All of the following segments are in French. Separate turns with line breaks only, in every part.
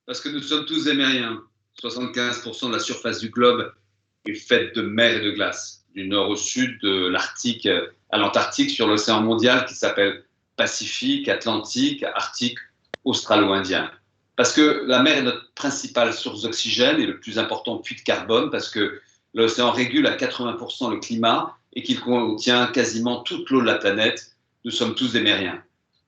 Parce que nous sommes tous des mériens. 75% de la surface du globe est faite de mer et de glace, du nord au sud, de l'Arctique à l'Antarctique, sur l'océan mondial qui s'appelle Pacifique, Atlantique, Arctique, Australo-Indien. Parce que la mer est notre principale source d'oxygène et le plus important puits de carbone, parce que l'océan régule à 80% le climat et qu'il contient quasiment toute l'eau de la planète. Nous sommes tous des mériens.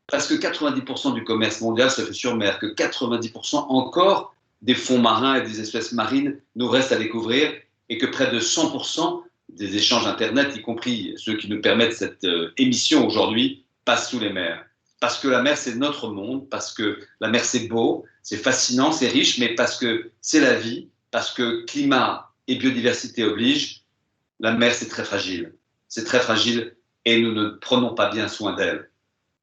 Presque 90% du commerce mondial se fait sur mer, que 90% encore des fonds marins et des espèces marines nous restent à découvrir, et que près de 100% des échanges Internet, y compris ceux qui nous permettent cette émission aujourd'hui, passent sous les mers. Parce que la mer, c'est notre monde, parce que la mer, c'est beau, c'est fascinant, c'est riche, mais parce que c'est la vie, parce que climat et biodiversité obligent, la mer, c'est très fragile. C'est très fragile et nous ne prenons pas bien soin d'elle.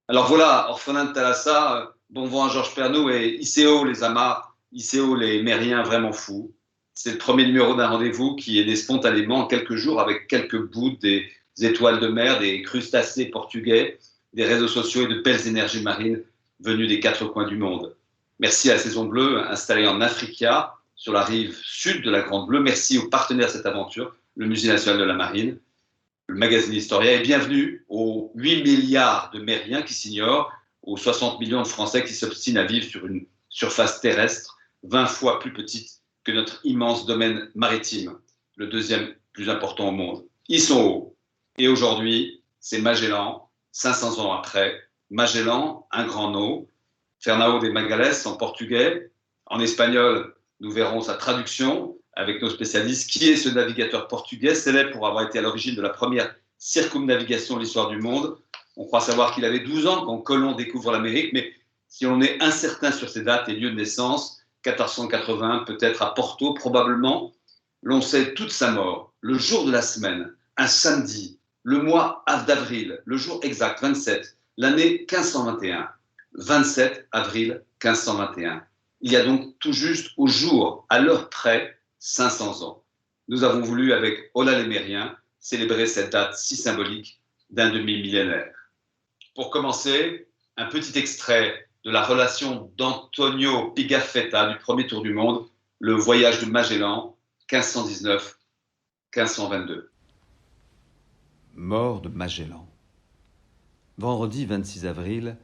Alors voilà, orphelin de Thalassa, bon vent à Georges Pernou et ICO les amarres, ICO les mériens vraiment fous. C'est le premier numéro d'un rendez-vous qui est né spontanément en quelques jours avec quelques bouts des étoiles de mer, des crustacés portugais, des réseaux sociaux et de belles énergies marines venues des quatre coins du monde. Merci à la Saison Bleue, installée en Africa, sur la rive sud de la Grande Bleue. Merci aux partenaires de cette aventure, le Musée national de la marine, le magazine Historia, et bienvenue aux 8 milliards de mériens qui s'ignorent, aux 60 millions de Français qui s'obstinent à vivre sur une surface terrestre 20 fois plus petite que notre immense domaine maritime, le deuxième plus important au monde. Ils sont hauts. Et aujourd'hui, c'est Magellan, 500 ans après. Magellan, un grand nom, Fernão de Magalhães en portugais. En espagnol, nous verrons sa traduction avec nos spécialistes. Qui est ce navigateur portugais, célèbre pour avoir été à l'origine de la première circumnavigation de l'histoire du monde? On croit savoir qu'il avait 12 ans quand Colomb découvre l'Amérique, mais si on est incertain sur ses dates et lieux de naissance, 1480, peut-être à Porto, probablement, l'on sait toute sa mort, le jour de la semaine, un samedi, le mois d'avril, le jour exact, 27, l'année 1521, 27 avril 1521. Il y a donc tout juste au jour, à l'heure près, 500 ans. Nous avons voulu, avec Ola les Mériens, célébrer cette date si symbolique d'un demi-millénaire. Pour commencer, un petit extrait de la relation d'Antonio Pigafetta du premier tour du monde, le voyage de Magellan, 1519-1522.
Mort de Magellan. Vendredi 26 avril,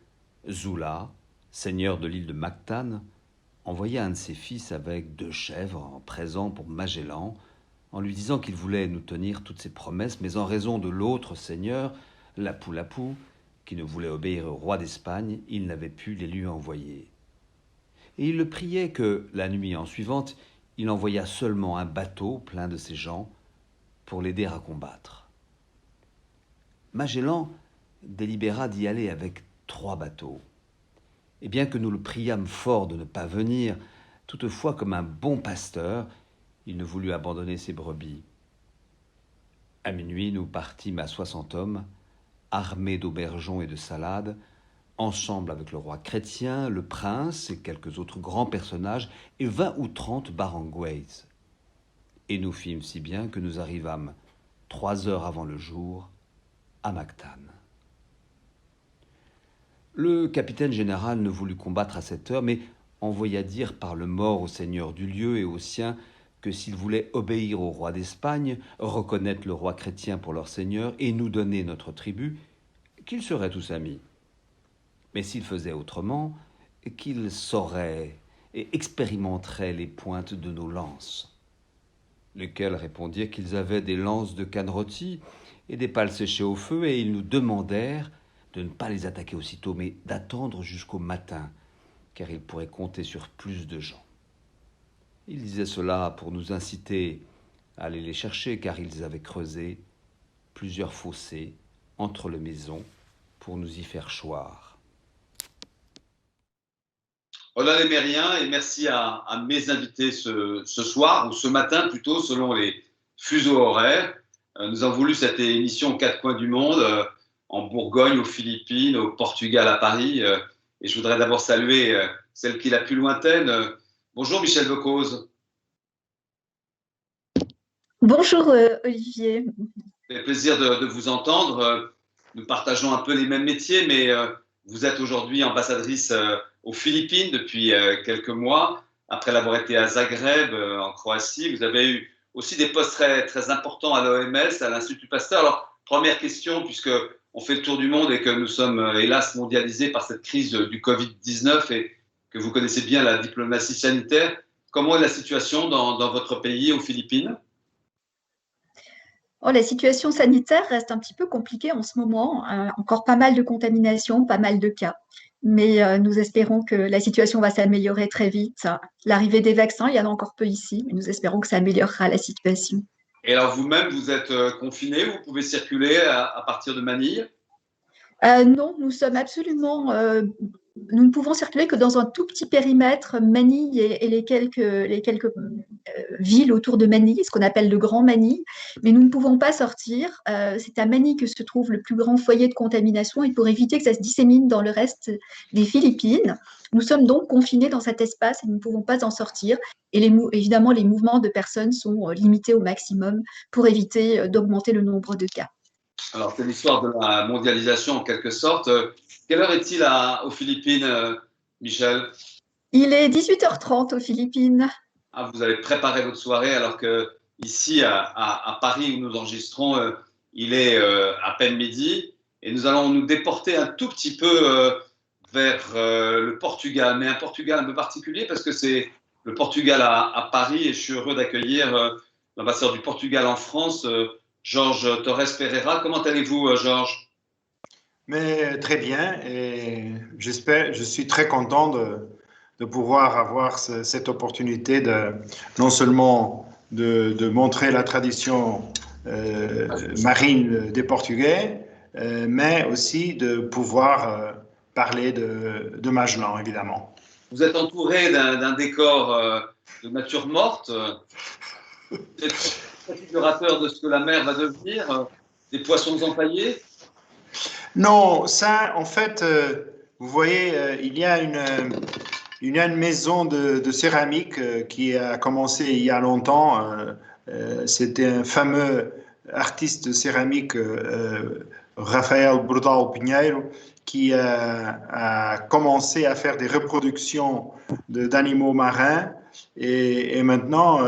Zula, seigneur de l'île de Mactan, envoya un de ses fils avec 2 chèvres en présent pour Magellan, en lui disant qu'il voulait nous tenir toutes ses promesses, mais en raison de l'autre seigneur, Lapu-Lapu, qui ne voulait obéir au roi d'Espagne, il n'avait pu les lui envoyer. Et il le priait que, la nuit en suivante, il envoyât seulement un bateau plein de ses gens pour l'aider à combattre. Magellan délibéra d'y aller avec 3 bateaux. Et bien que nous le priâmes fort de ne pas venir, toutefois, comme un bon pasteur, il ne voulut abandonner ses brebis. À minuit, nous partîmes à 60 hommes, armés d'aubergeons et de salades, ensemble avec le roi chrétien, le prince et quelques autres grands personnages, et 20 ou 30 barangouais. Et nous fîmes si bien que nous arrivâmes 3 heures avant le jour à Mactan. Le capitaine général ne voulut combattre à cette heure, mais envoya dire par le mort au seigneur du lieu et aux siens que s'ils voulaient obéir au roi d'Espagne, reconnaître le roi chrétien pour leur seigneur et nous donner notre tribut, qu'ils seraient tous amis. Mais s'ils faisaient autrement, qu'ils sauraient et expérimenteraient les pointes de nos lances. Lesquels répondirent qu'ils avaient des lances de canne rôtie et des pales séchées au feu, et ils nous demandèrent de ne pas les attaquer aussitôt, mais d'attendre jusqu'au matin, car ils pourraient compter sur plus de gens. Ils disaient cela pour nous inciter à aller les chercher, car ils avaient creusé plusieurs fossés entre les maisons pour nous y faire choir.
Hola les Mériens, et merci à mes invités ce soir, ou ce matin plutôt, selon les fuseaux horaires. Nous avons voulu cette émission aux 4 coins du monde, en Bourgogne, aux Philippines, au Portugal, à Paris. Et je voudrais d'abord saluer celle qui est la plus lointaine. Bonjour Michel Decauze.
Bonjour Olivier.
C'est un plaisir de vous entendre. Nous partageons un peu les mêmes métiers, mais vous êtes aujourd'hui ambassadrice aux Philippines depuis quelques mois. après l'avoir été à Zagreb, en Croatie. Vous avez eu aussi des postes très, très importants à l'OMS, à l'Institut Pasteur. Alors, première question, puisque on fait le tour du monde et que nous sommes, hélas, mondialisés par cette crise du Covid-19 et que vous connaissez bien la diplomatie sanitaire. Comment est la situation dans votre pays, aux Philippines?
Oh, la situation sanitaire reste un petit peu compliquée en ce moment. Encore pas mal de contaminations, pas mal de cas. Mais nous espérons que la situation va s'améliorer très vite. L'arrivée des vaccins, il y en a encore peu ici, mais nous espérons que ça améliorera la situation.
Et alors, vous-même, vous êtes confiné, vous pouvez circuler à partir de Manille?
Non, nous sommes absolument. Nous ne pouvons circuler que dans un tout petit périmètre, Manille et les quelques villes autour de Manille, ce qu'on appelle le Grand Manille, mais nous ne pouvons pas sortir. C'est à Manille que se trouve le plus grand foyer de contamination et pour éviter que ça se dissémine dans le reste des Philippines, nous sommes donc confinés dans cet espace et nous ne pouvons pas en sortir. Et évidemment, les mouvements de personnes sont limités au maximum pour éviter d'augmenter le nombre de cas.
Alors, c'est l'histoire de la mondialisation en quelque sorte. Quelle heure est-il aux Philippines, Michel?
Il est 18h30 aux Philippines.
Ah, vous avez préparé votre soirée alors que ici à Paris où nous enregistrons, il est à peine midi et nous allons nous déporter un tout petit peu vers le Portugal, mais un Portugal un peu particulier parce que c'est le Portugal à Paris et je suis heureux d'accueillir l'ambassadeur du Portugal en France, Jorge Torres Pereira. Comment allez-vous, Georges?
Mais très bien, et je suis très content de pouvoir avoir cette opportunité non seulement de montrer la tradition marine des Portugais, mais aussi de pouvoir parler de Magellan, évidemment.
Vous êtes entouré d'un décor de nature morte. Vous êtes préfigurateur de ce que la mer va devenir, des poissons empaillés.
Non, ça, en fait, vous voyez, il y a une maison de céramique qui a commencé il y a longtemps. C'était un fameux artiste de céramique, Rafael Bordal Pinheiro, qui a commencé à faire des reproductions d'animaux marins. Et maintenant,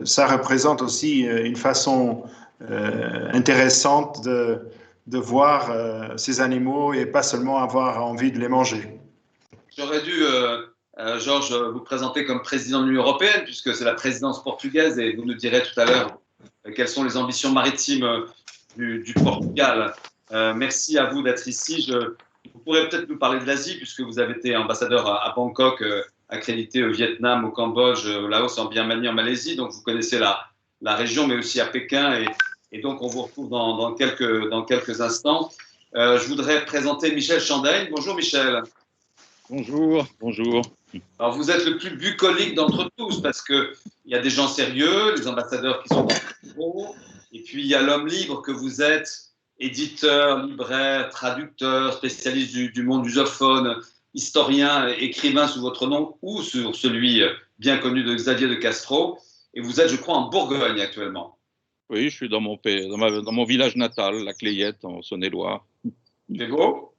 ça représente aussi une façon intéressante de voir ces animaux et pas seulement avoir envie de les manger.
J'aurais dû, Georges, vous présenter comme président de l'Union européenne, puisque c'est la présidence portugaise, et vous nous direz tout à l'heure quelles sont les ambitions maritimes du Portugal. Merci à vous d'être ici. Vous pourrez peut-être nous parler de l'Asie, puisque vous avez été ambassadeur à Bangkok, accrédité au Vietnam, au Cambodge, au Laos, en Birmanie, en Malaisie. Donc vous connaissez la région, mais aussi à Pékin. Et donc on vous retrouve dans quelques instants. Je voudrais présenter Michel Chandaigne. Bonjour Michel.
Bonjour, bonjour.
Alors, vous êtes le plus bucolique d'entre tous parce qu'il y a des gens sérieux, les ambassadeurs qui sont dans le bureau, et puis il y a l'homme libre que vous êtes, éditeur, libraire, traducteur, spécialiste du monde lusophone, historien, écrivain sous votre nom ou sur celui bien connu de Xavier de Castro. Et vous êtes, je crois, en Bourgogne actuellement.
Oui, je suis dans mon village natal, la Clayette, en Saône-et-Loire.
C'est beau?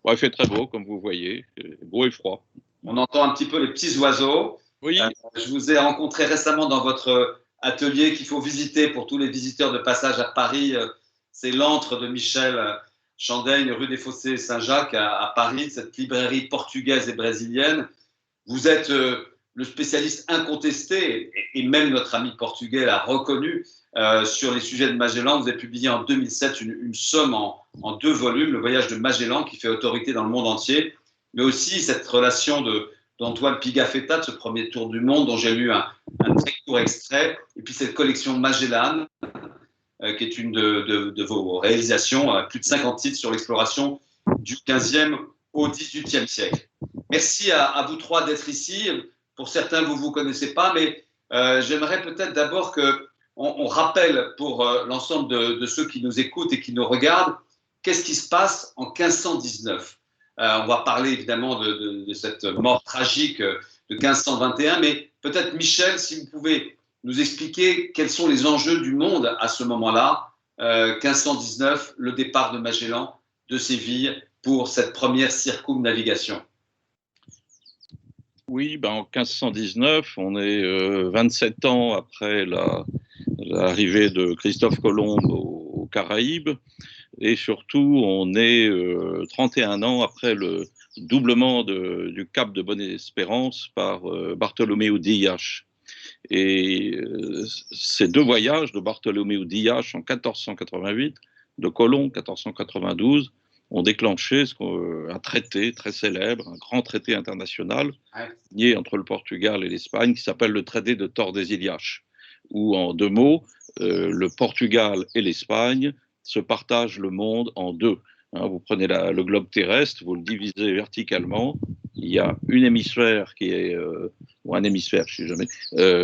Ouais, il fait très beau, comme vous voyez, beau et froid.
On entend un petit peu les petits oiseaux.
Oui.
Je vous ai rencontré récemment dans votre atelier qu'il faut visiter pour tous les visiteurs de passage à Paris. C'est l'antre de Michel Chandaigne, rue des Fossés Saint-Jacques à Paris, cette librairie portugaise et brésilienne. Vous êtes le spécialiste incontesté, et même notre ami portugais l'a reconnu, sur les sujets de Magellan. Vous avez publié en 2007 une somme en 2 volumes, Le voyage de Magellan, qui fait autorité dans le monde entier, mais aussi cette relation d'Antoine Pigafetta, de ce premier tour du monde, dont j'ai lu un très court extrait, et puis cette collection Magellan, qui est une de vos réalisations, plus de 50 titres sur l'exploration du 15e au 18e siècle. Merci à vous trois d'être ici. Pour certains, vous ne vous connaissez pas, mais j'aimerais peut-être d'abord qu'on rappelle pour l'ensemble de ceux qui nous écoutent et qui nous regardent, qu'est-ce qui se passe en 1519 ? On va parler évidemment de cette mort tragique de 1521, mais peut-être Michel, si vous pouvez nous expliquer quels sont les enjeux du monde à ce moment-là, 1519, le départ de Magellan de Séville pour cette première circumnavigation.
Oui, ben, en 1519, on est 27 ans après l'arrivée de Christophe Colomb aux Caraïbes, et surtout on est 31 ans après le doublement du cap de Bonne-Espérance par Bartholoméo Dias. Et ces deux voyages de Bartholoméo Dias en 1488, de Colomb 1492, ont déclenché un traité très célèbre, un grand traité international, signé entre le Portugal et l'Espagne, qui s'appelle le traité de Tordesillas, où en deux mots, le Portugal et l'Espagne se partagent le monde en deux. Vous prenez le globe terrestre, vous le divisez verticalement, il y a une hémisphère qui est, ou un hémisphère, je ne sais jamais,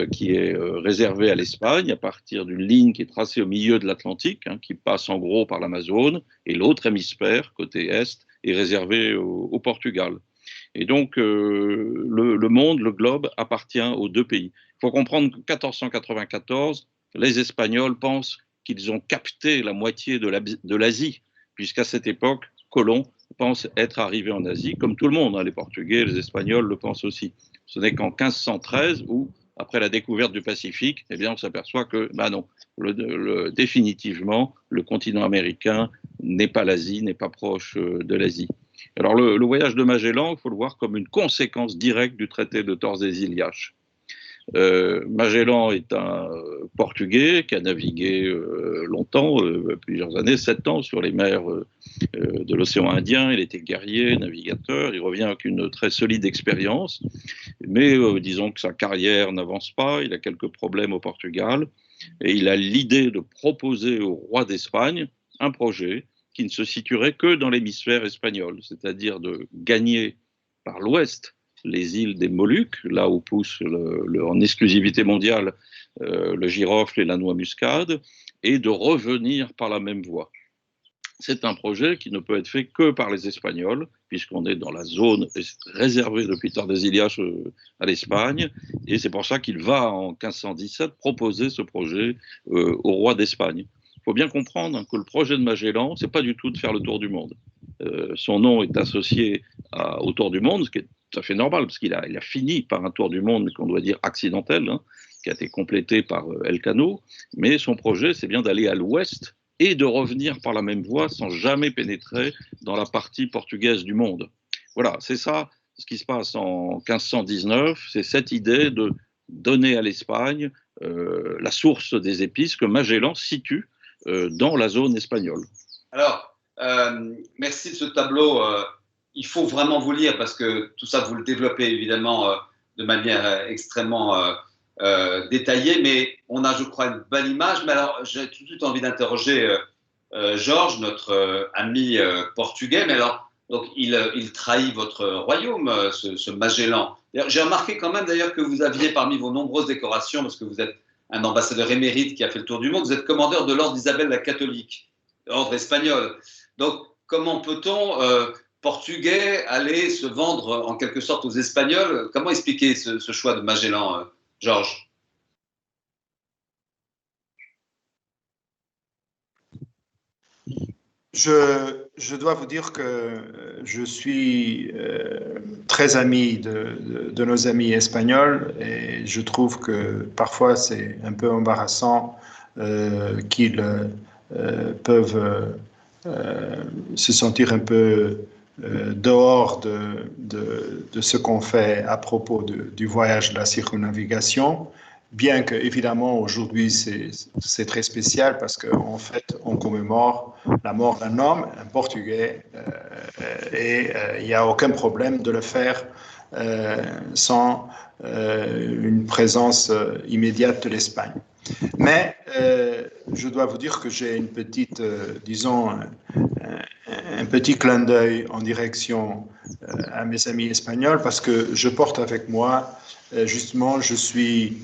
qui est réservé à l'Espagne à partir d'une ligne qui est tracée au milieu de l'Atlantique, qui passe en gros par l'Amazone, et l'autre hémisphère, côté est, est réservé au Portugal. Et donc, le monde, le globe, appartient aux deux pays. Il faut comprendre qu'en 1494, les Espagnols pensent qu'ils ont capté la moitié de l'Asie, puisqu'à cette époque, Colomb pense être arrivé en Asie, comme tout le monde, les Portugais, les Espagnols le pensent aussi. Ce n'est qu'en 1513 où, après la découverte du Pacifique, eh bien, on s'aperçoit que, non, définitivement, le continent américain n'est pas l'Asie, n'est pas proche de l'Asie. Alors, le voyage de Magellan, il faut le voir comme une conséquence directe du traité de Tordesillas. Magellan est un Portugais qui a navigué longtemps, plusieurs années, 7 ans, sur les mers de l'océan Indien. Il était guerrier, navigateur, il revient avec une très solide expérience, mais disons que sa carrière n'avance pas, il a quelques problèmes au Portugal, et il a l'idée de proposer au roi d'Espagne un projet qui ne se situerait que dans l'hémisphère espagnol, c'est-à-dire de gagner par l'ouest les îles des Moluques, là où pousse en exclusivité mondiale le girofle et la noix muscade, et de revenir par la même voie. C'est un projet qui ne peut être fait que par les Espagnols, puisqu'on est dans la zone réservée depuis Tordesillas à l'Espagne, et c'est pour ça qu'il va en 1517 proposer ce projet au roi d'Espagne. Il faut bien comprendre que le projet de Magellan, c'est pas du tout de faire le tour du monde. Son nom est associé au tour du monde, ce qui est tout à fait normal, parce qu'il a fini par un tour du monde qu'on doit dire accidentel, qui a été complété par Elcano, mais son projet, c'est bien d'aller à l'ouest et de revenir par la même voie sans jamais pénétrer dans la partie portugaise du monde. Voilà, c'est ça ce qui se passe en 1519, c'est cette idée de donner à l'Espagne la source des épices que Magellan situe dans la zone espagnole.
Alors, merci de ce tableau. Il faut vraiment vous lire parce que tout ça, vous le développez évidemment de manière extrêmement détaillée, mais on a, je crois, une belle image. Mais alors, j'ai tout de suite envie d'interroger Georges, notre ami portugais. Mais alors, donc, il trahit votre royaume, ce Magellan. J'ai remarqué quand même d'ailleurs que vous aviez parmi vos nombreuses décorations, parce que vous êtes un ambassadeur émérite qui a fait le tour du monde, vous êtes commandeur de l'ordre d'Isabelle la catholique, l'ordre espagnol. Donc, comment peut-on, portugais, aller se vendre en quelque sorte aux Espagnols? Comment expliquer ce choix de Magellan, Georges?
Je dois vous dire que je suis très ami de nos amis espagnols et je trouve que parfois c'est un peu embarrassant qu'ils peuvent se sentir un peu dehors de ce qu'on fait à propos du voyage de la circumnavigation. Bien que, évidemment, aujourd'hui, c'est très spécial parce qu'en fait, on commémore la mort d'un homme, un Portugais, et il n'y a aucun problème de le faire sans une présence immédiate de l'Espagne. Mais je dois vous dire que j'ai une petite, disons, un petit clin d'œil en direction à mes amis espagnols parce que je porte avec moi, justement, je suis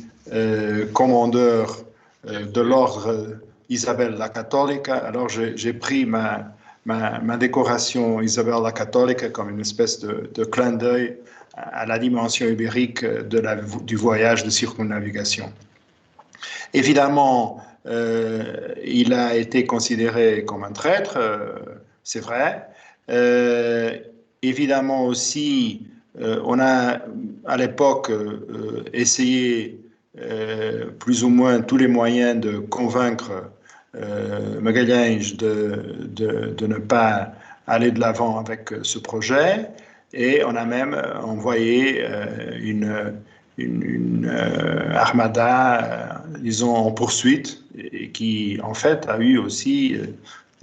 commandeur de l'ordre Isabelle la Catholique. Alors j'ai pris ma décoration Isabelle la Catholique comme une espèce de clin d'œil à la dimension ibérique du voyage de circumnavigation. Évidemment, il a été considéré comme un traître, c'est vrai. Évidemment aussi, on a à l'époque essayé plus ou moins tous les moyens de convaincre Magalhães de ne pas aller de l'avant avec ce projet, et on a même envoyé une armada, disons, en poursuite, et qui en fait a eu aussi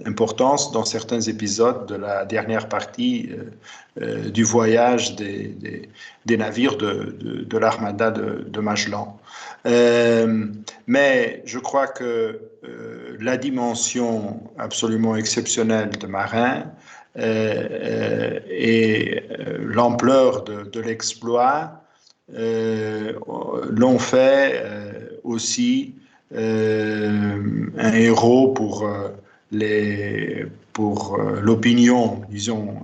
importance dans certains épisodes de la dernière partie du voyage des navires de l'armada de Magellan. Mais je crois que la dimension absolument exceptionnelle de Marin et l'ampleur de l'exploit l'ont fait aussi un héros pour l'opinion, disons,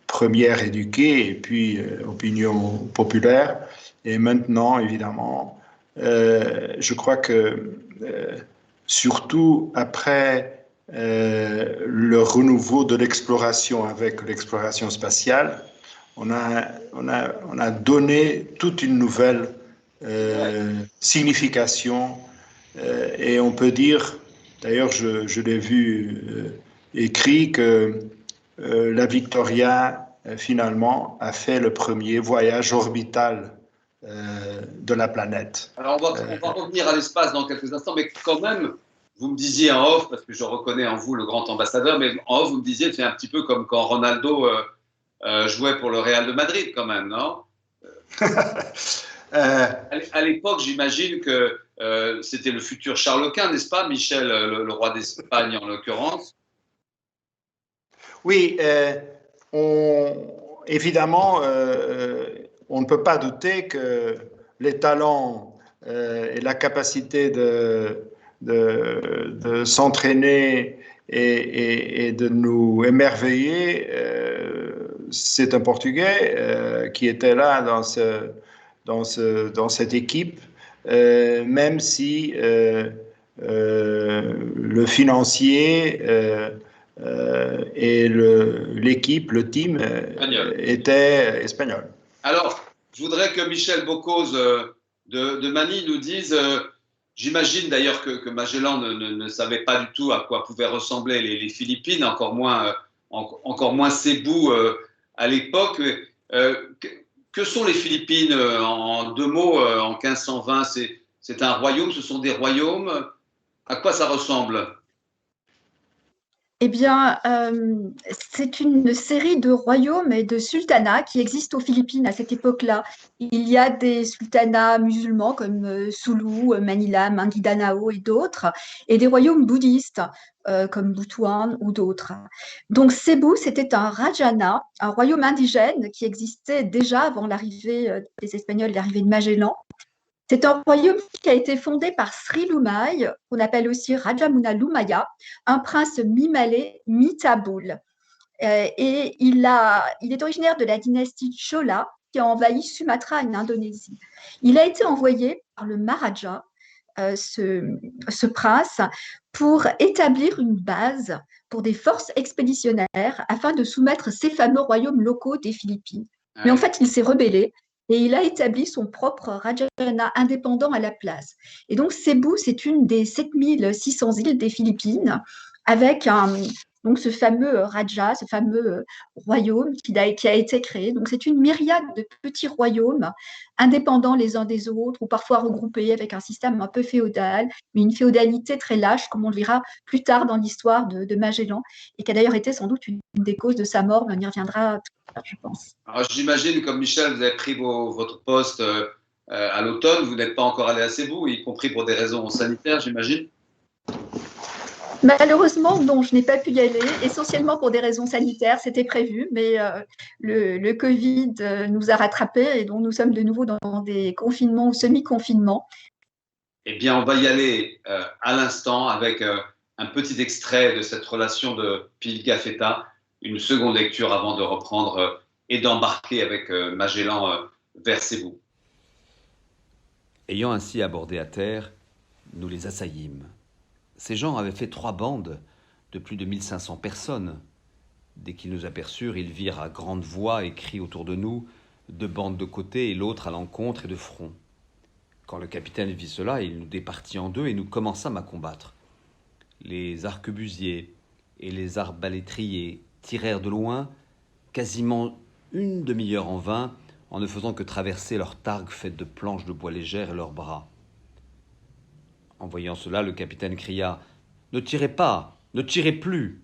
première éduquée, et puis opinion populaire. Et maintenant, évidemment, je crois que surtout après le renouveau de l'exploration avec l'exploration spatiale, on a donné toute une nouvelle signification, et on peut dire, d'ailleurs je l'ai vu écrit, que la Victoria finalement a fait le premier voyage orbital de la planète.
Alors on va revenir à l'espace dans quelques instants, mais quand même, vous me disiez en off, parce que je reconnais en vous le grand ambassadeur, mais en off vous me disiez c'est un petit peu comme quand Ronaldo jouait pour le Real de Madrid quand même, non? À l'époque, j'imagine que c'était le futur Charles Quint, n'est-ce pas, Michel, le roi d'Espagne en l'occurrence?
Oui, évidemment, on ne peut pas douter que les talents et la capacité de s'entraîner et de nous émerveiller, c'est un Portugais qui était là dans cette équipe, même si le financier et l'équipe, le team était espagnol.
Alors, je voudrais que Michel Boccoz de Manille nous dise, j'imagine d'ailleurs que Magellan ne savait pas du tout à quoi pouvaient ressembler les Philippines, encore moins Cebu à l'époque. Que sont les Philippines en deux mots en 1520? C'est un royaume, ce sont des royaumes. À quoi ça ressemble?
Eh bien, c'est une série de royaumes et de sultanats qui existent aux Philippines à cette époque-là. Il y a des sultanats musulmans comme Sulu, Manila, Maguindanao et d'autres, et des royaumes bouddhistes comme Butuan ou d'autres. Donc Cebu, c'était un rajana, un royaume indigène qui existait déjà avant l'arrivée des Espagnols, l'arrivée de Magellan. C'est un royaume qui a été fondé par Sri Lumai, qu'on appelle aussi Rajamuna Lumaya, un prince mi-malais, mi-taboul. Et il est originaire de la dynastie Chola, qui a envahi Sumatra en Indonésie. Il a été envoyé par le Maharaja, ce prince, pour établir une base pour des forces expéditionnaires afin de soumettre ces fameux royaumes locaux des Philippines. Mais en fait, il s'est rebellé et il a établi son propre Rajana indépendant à la place. Et donc, Cebu, c'est une des 7600 îles des Philippines, avec donc ce fameux Raja, ce fameux royaume qui a été créé. Donc, c'est une myriade de petits royaumes indépendants les uns des autres, ou parfois regroupés avec un système un peu féodal, mais une féodalité très lâche, comme on le verra plus tard dans l'histoire de Magellan, et qui a d'ailleurs été sans doute une des causes de sa mort, mais on y reviendra tout à l'heure, je pense.
Alors, j'imagine, comme Michel, vous avez pris votre poste à l'automne, vous n'êtes pas encore allé à Cebu, y compris pour des raisons sanitaires, j'imagine?
Malheureusement, non, je n'ai pas pu y aller, essentiellement pour des raisons sanitaires, c'était prévu, mais le Covid nous a rattrapés et donc nous sommes de nouveau dans des confinements ou semi-confinements.
Eh bien, on va y aller à l'instant avec un petit extrait de cette relation de Pigafetta, une seconde lecture avant de reprendre et d'embarquer avec Magellan vers Cebu.
Ayant ainsi abordé à terre, nous les assaillîmes. Ces gens avaient fait 3 bandes de plus de 1500 personnes. Dès qu'ils nous aperçurent, ils virent à grande voix et cris autour de nous deux bandes de côté et l'autre à l'encontre et de front. Quand le capitaine vit cela, il nous départit en deux et nous commençâmes à combattre. Les arquebusiers et les arbalétriers tirèrent de loin, quasiment une demi-heure en vain, en ne faisant que traverser leurs targues faites de planches de bois légères et leurs bras. En voyant cela, le capitaine cria « Ne tirez pas, ne tirez plus !»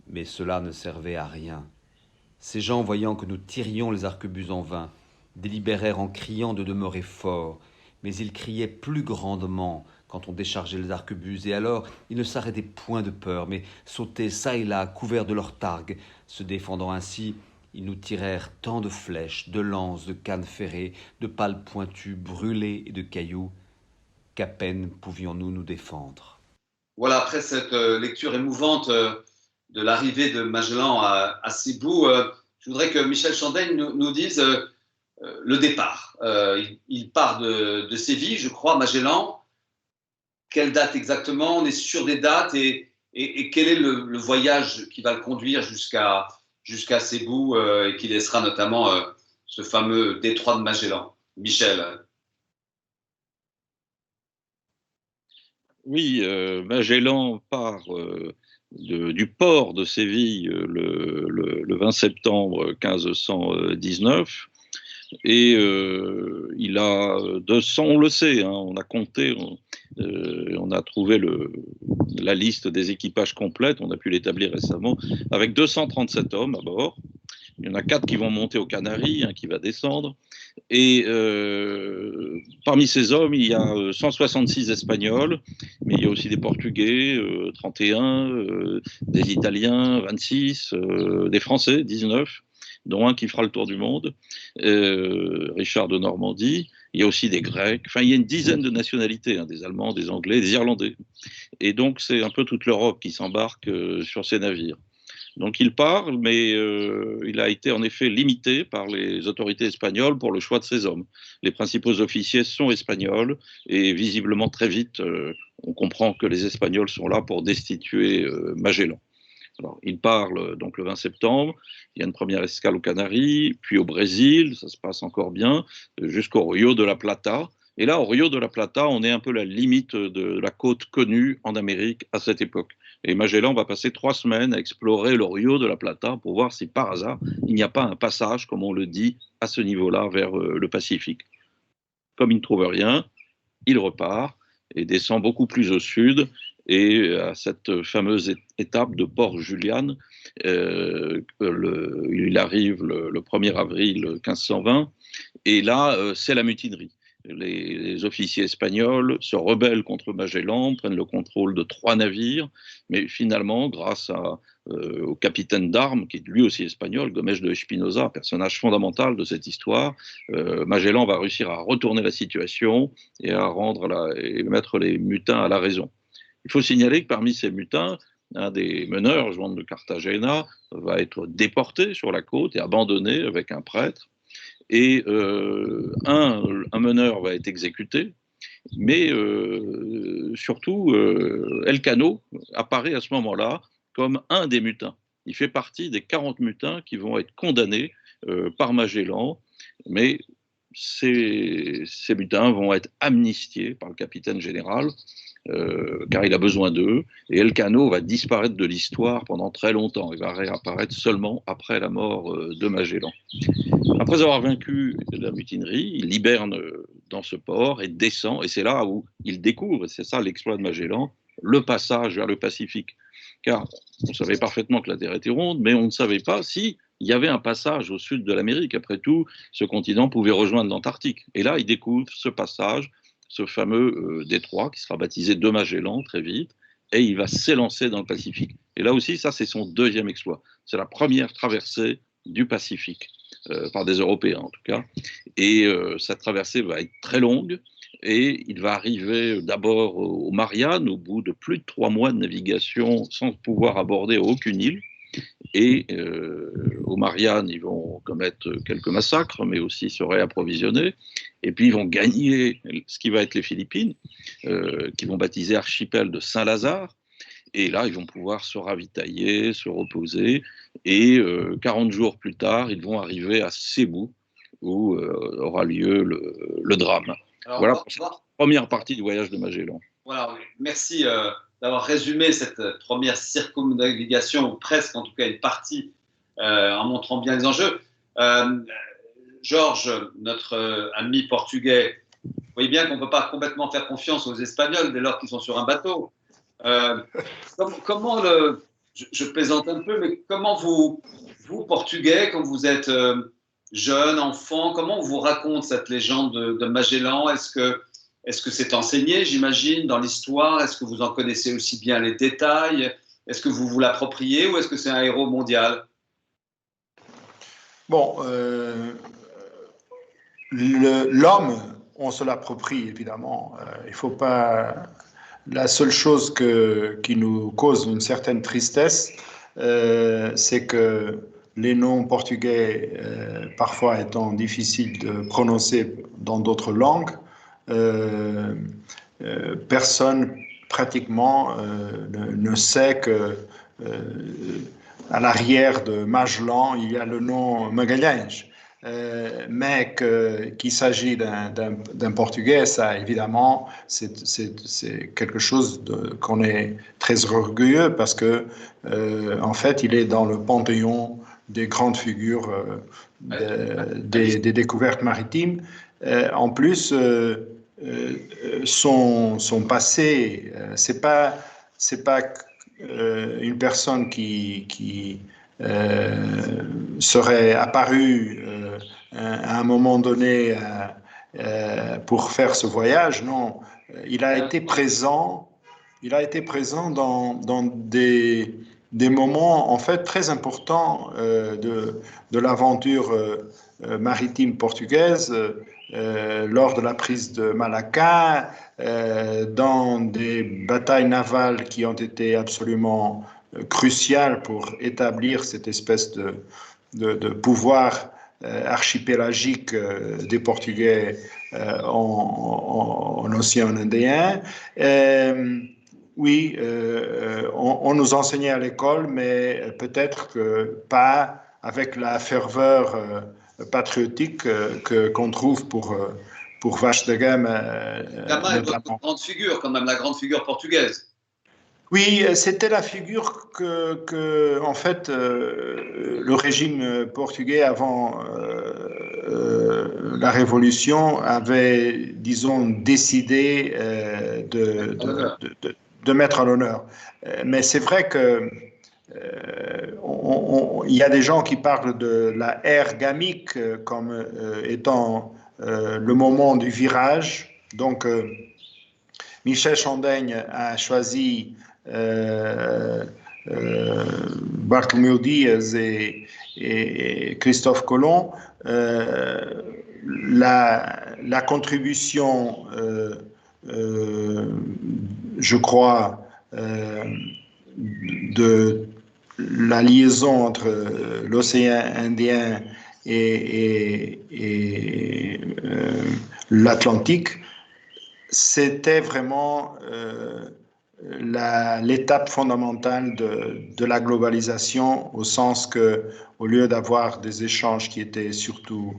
Mais cela ne servait à rien. Ces gens, voyant que nous tirions les arquebuses en vain, délibérèrent en criant de demeurer forts, mais ils criaient plus grandement quand on déchargeait les arquebuses, et alors ils ne s'arrêtaient point de peur, mais sautaient çà et là, couverts de leurs targues. Se défendant ainsi, ils nous tirèrent tant de flèches, de lances, de cannes ferrées, de pales pointues, brûlées et de cailloux, qu'à peine pouvions-nous nous défendre.
Voilà, après cette lecture émouvante de l'arrivée de Magellan à Cebu, je voudrais que Michel Chandaigne nous dise le départ. Il part de Séville, je crois, Magellan. Quelle date exactement? On est sûr des dates et quel est le voyage qui va le conduire jusqu'à Cebu et qui laissera notamment ce fameux détroit de Magellan? Michel.
Oui, Magellan part du port de Séville le 20 septembre 1519 et il a 200, on le sait, hein, on a compté, on a trouvé la liste des équipages complètes, on a pu l'établir récemment, avec 237 hommes à bord. Il y en a 4 qui vont monter aux Canaries, un qui va descendre. Et parmi ces hommes, il y a 166 Espagnols, mais il y a aussi des Portugais, 31, des Italiens, 26, des Français, 19, dont un qui fera le tour du monde, Richard de Normandie. Il y a aussi des Grecs. Enfin, il y a une dizaine de nationalités, hein, des Allemands, des Anglais, des Irlandais. Et donc, c'est un peu toute l'Europe qui s'embarque sur ces navires. Donc il part, mais il a été en effet limité par les autorités espagnoles pour le choix de ses hommes. Les principaux officiers sont espagnols et visiblement très vite, on comprend que les Espagnols sont là pour destituer Magellan. Alors, il part donc le 20 septembre, il y a une première escale aux Canaries, puis au Brésil, ça se passe encore bien, jusqu'au Rio de la Plata. Et là, au Rio de la Plata, on est un peu la limite de la côte connue en Amérique à cette époque. Et Magellan va passer 3 semaines à explorer le Rio de la Plata pour voir si par hasard, il n'y a pas un passage, comme on le dit, à ce niveau-là, vers le Pacifique. Comme il ne trouve rien, il repart et descend beaucoup plus au sud. Et à cette fameuse étape de Port Julian, il arrive le 1er avril 1520. Et là, c'est la mutinerie. Les officiers espagnols se rebellent contre Magellan, prennent le contrôle de 3 navires, mais finalement, grâce au capitaine d'armes, qui est lui aussi espagnol, Gomes de Espinosa, personnage fondamental de cette histoire, Magellan va réussir à retourner la situation et à mettre les mutins à la raison. Il faut signaler que parmi ces mutins, un des meneurs, Juan de Cartagena, va être déporté sur la côte et abandonné avec un prêtre. Et un meneur va être exécuté, mais surtout, Elcano apparaît à ce moment-là comme un des mutins. Il fait partie des 40 mutins qui vont être condamnés par Magellan, mais ces mutins vont être amnistiés par le capitaine général, car il a besoin d'eux, et Elcano va disparaître de l'histoire pendant très longtemps. Il va réapparaître seulement après la mort de Magellan. Après avoir vaincu la mutinerie, il hiberne dans ce port et descend, et c'est là où il découvre, et c'est ça l'exploit de Magellan, le passage vers le Pacifique. Car on savait parfaitement que la Terre était ronde, mais on ne savait pas si il y avait un passage au sud de l'Amérique. Après tout, ce continent pouvait rejoindre l'Antarctique. Et là, il découvre ce passage, ce fameux détroit qui sera baptisé de Magellan très vite, et il va s'élancer dans le Pacifique. Et là aussi, ça, c'est son deuxième exploit. C'est la première traversée du Pacifique, par des Européens en tout cas. Et cette traversée va être très longue, et il va arriver d'abord aux Mariannes, au bout de plus de 3 mois de navigation, sans pouvoir aborder aucune île. Et aux Mariannes, ils vont commettre quelques massacres, mais aussi se réapprovisionner. Et puis, ils vont gagner ce qui va être les Philippines, qu'ils vont baptiser archipel de Saint-Lazare. Et là, ils vont pouvoir se ravitailler, se reposer. Et 40 jours plus tard, ils vont arriver à Cebu, où aura lieu le drame.
Alors,
voilà pour cette première partie du voyage de Magellan.
Voilà, merci d'avoir résumé cette première circumnavigation, ou presque en tout cas une partie, en montrant bien les enjeux. Georges, notre ami portugais, vous voyez bien qu'on ne peut pas complètement faire confiance aux Espagnols dès lors qu'ils sont sur un bateau. Je plaisante un peu, mais comment vous Portugais, quand vous êtes jeune, enfant, comment on vous raconte cette légende de Magellan? Est-ce que c'est enseigné, j'imagine, dans l'histoire? Est-ce que vous en connaissez aussi bien les détails? Est-ce que vous vous l'appropriez ou est-ce que c'est un héros mondial?
Bon, l'homme, on se l'approprie évidemment. Il faut pas. La seule chose qui nous cause une certaine tristesse, c'est que les noms portugais, parfois étant difficiles de prononcer dans d'autres langues, personne pratiquement ne sait que à l'arrière de Magellan, il y a le nom Magalhães. Mais qu'il s'agit d'un Portugais, ça évidemment, c'est quelque chose qu'on est très orgueilleux parce que, en fait, il est dans le panthéon des grandes figures des découvertes maritimes. En plus, son passé, c'est pas une personne qui serait apparue à un moment donné pour faire ce voyage. Non, il a été présent dans des moments en fait très importants de l'aventure maritime portugaise, lors de la prise de Malacca, dans des batailles navales qui ont été absolument cruciales pour établir cette espèce de pouvoir archipélagique des Portugais en océan Indien. Oui, on nous enseignait à l'école, mais peut-être que pas avec la ferveur patriotique qu'on trouve pour Vasco da Gama.
Gama est votre grande figure, quand même, la grande figure portugaise.
Oui, c'était la figure que en fait, le régime portugais avant la Révolution avait, disons, décidé de mettre à l'honneur. Mais c'est vrai que il y a des gens qui parlent de la ère gamique comme étant le moment du virage. Donc, Michel Chandaigne a choisi Bartholomew Diaz et Christophe Colomb. La contribution, je crois, de la liaison entre l'océan Indien et l'Atlantique, c'était vraiment l'étape fondamentale de la globalisation, au sens que, au lieu d'avoir des échanges qui étaient surtout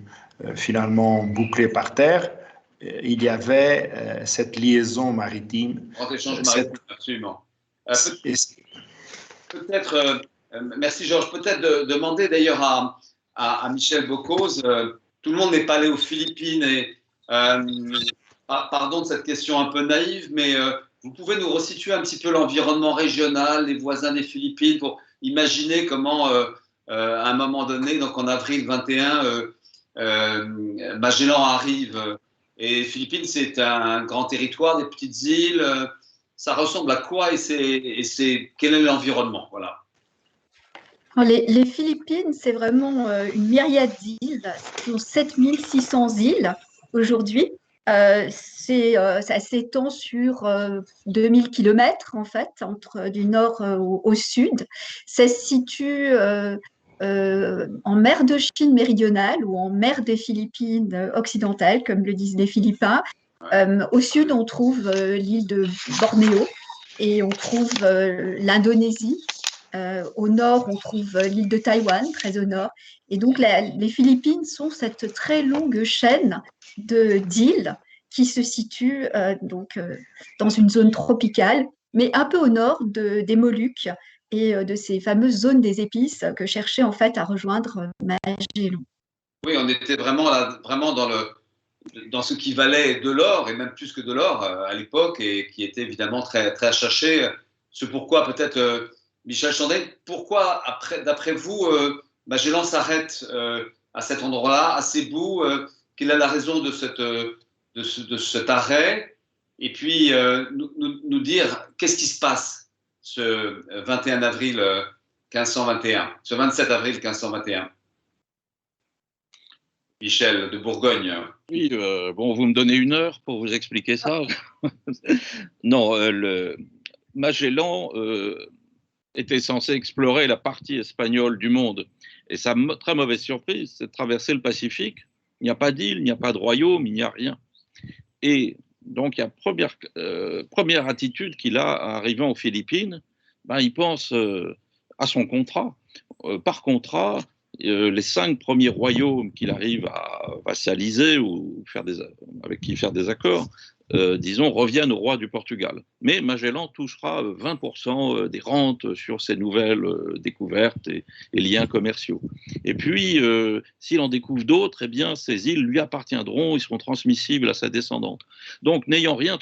finalement bouclés par terre, il y avait cette liaison maritime.
Grand échange maritime, absolument. Peut-être, merci Georges, peut-être demander d'ailleurs à Michel Bocuse, tout le monde n'est pas allé aux Philippines et pardon de cette question un peu naïve, mais vous pouvez nous resituer un petit peu l'environnement régional, les voisins des Philippines, pour imaginer comment, à un moment donné, donc en avril 21, Magellan arrive. Et les Philippines, c'est un grand territoire, des petites îles. Ça ressemble à quoi et quel est l'environnement? Voilà.
Les Philippines, c'est vraiment une myriade d'îles. Ce sont 7600 îles aujourd'hui. Ça s'étend sur 2000 km, en fait, du nord au sud. Ça se situe en mer de Chine méridionale ou en mer des Philippines occidentales, comme le disent les Philippins. Au sud, on trouve l'île de Bornéo et on trouve l'Indonésie. Au nord, on trouve l'île de Taïwan, très au nord. Et donc, les Philippines sont cette très longue chaîne d'îles qui se situe dans une zone tropicale, mais un peu au nord des Moluques et de ces fameuses zones des épices que cherchait en fait à rejoindre Magellan.
Oui, on était vraiment, là, vraiment dans ce qui valait de l'or, et même plus que de l'or à l'époque, et qui était évidemment très, très cherché. C'est pourquoi peut-être, Michel Chandel, pourquoi, d'après vous, Magellan s'arrête à cet endroit-là, à Cebu, quelle est la raison de cet arrêt, et puis nous dire qu'est-ce qui se passe ce 21 avril 1521, ce 27 avril 1521. Michel de Bourgogne.
Oui, bon, vous me donnez 1 heure pour vous expliquer ça. Non, Magellan était censé explorer la partie espagnole du monde. Et sa très mauvaise surprise, c'est de traverser le Pacifique. Il n'y a pas d'île, il n'y a pas de royaume, il n'y a rien. Et donc, il y a première attitude qu'il a arrivant aux Philippines, ben, il pense à son contrat. Par contrat, les 5 premiers royaumes qu'il arrive à vassaliser ou avec qui faire des accords, disons, reviennent au roi du Portugal. Mais Magellan touchera 20% des rentes sur ces nouvelles découvertes et liens commerciaux. Et puis, s'il en découvre d'autres, eh bien, ces îles lui appartiendront, ils seront transmissibles à sa descendante. Donc, n'ayant rien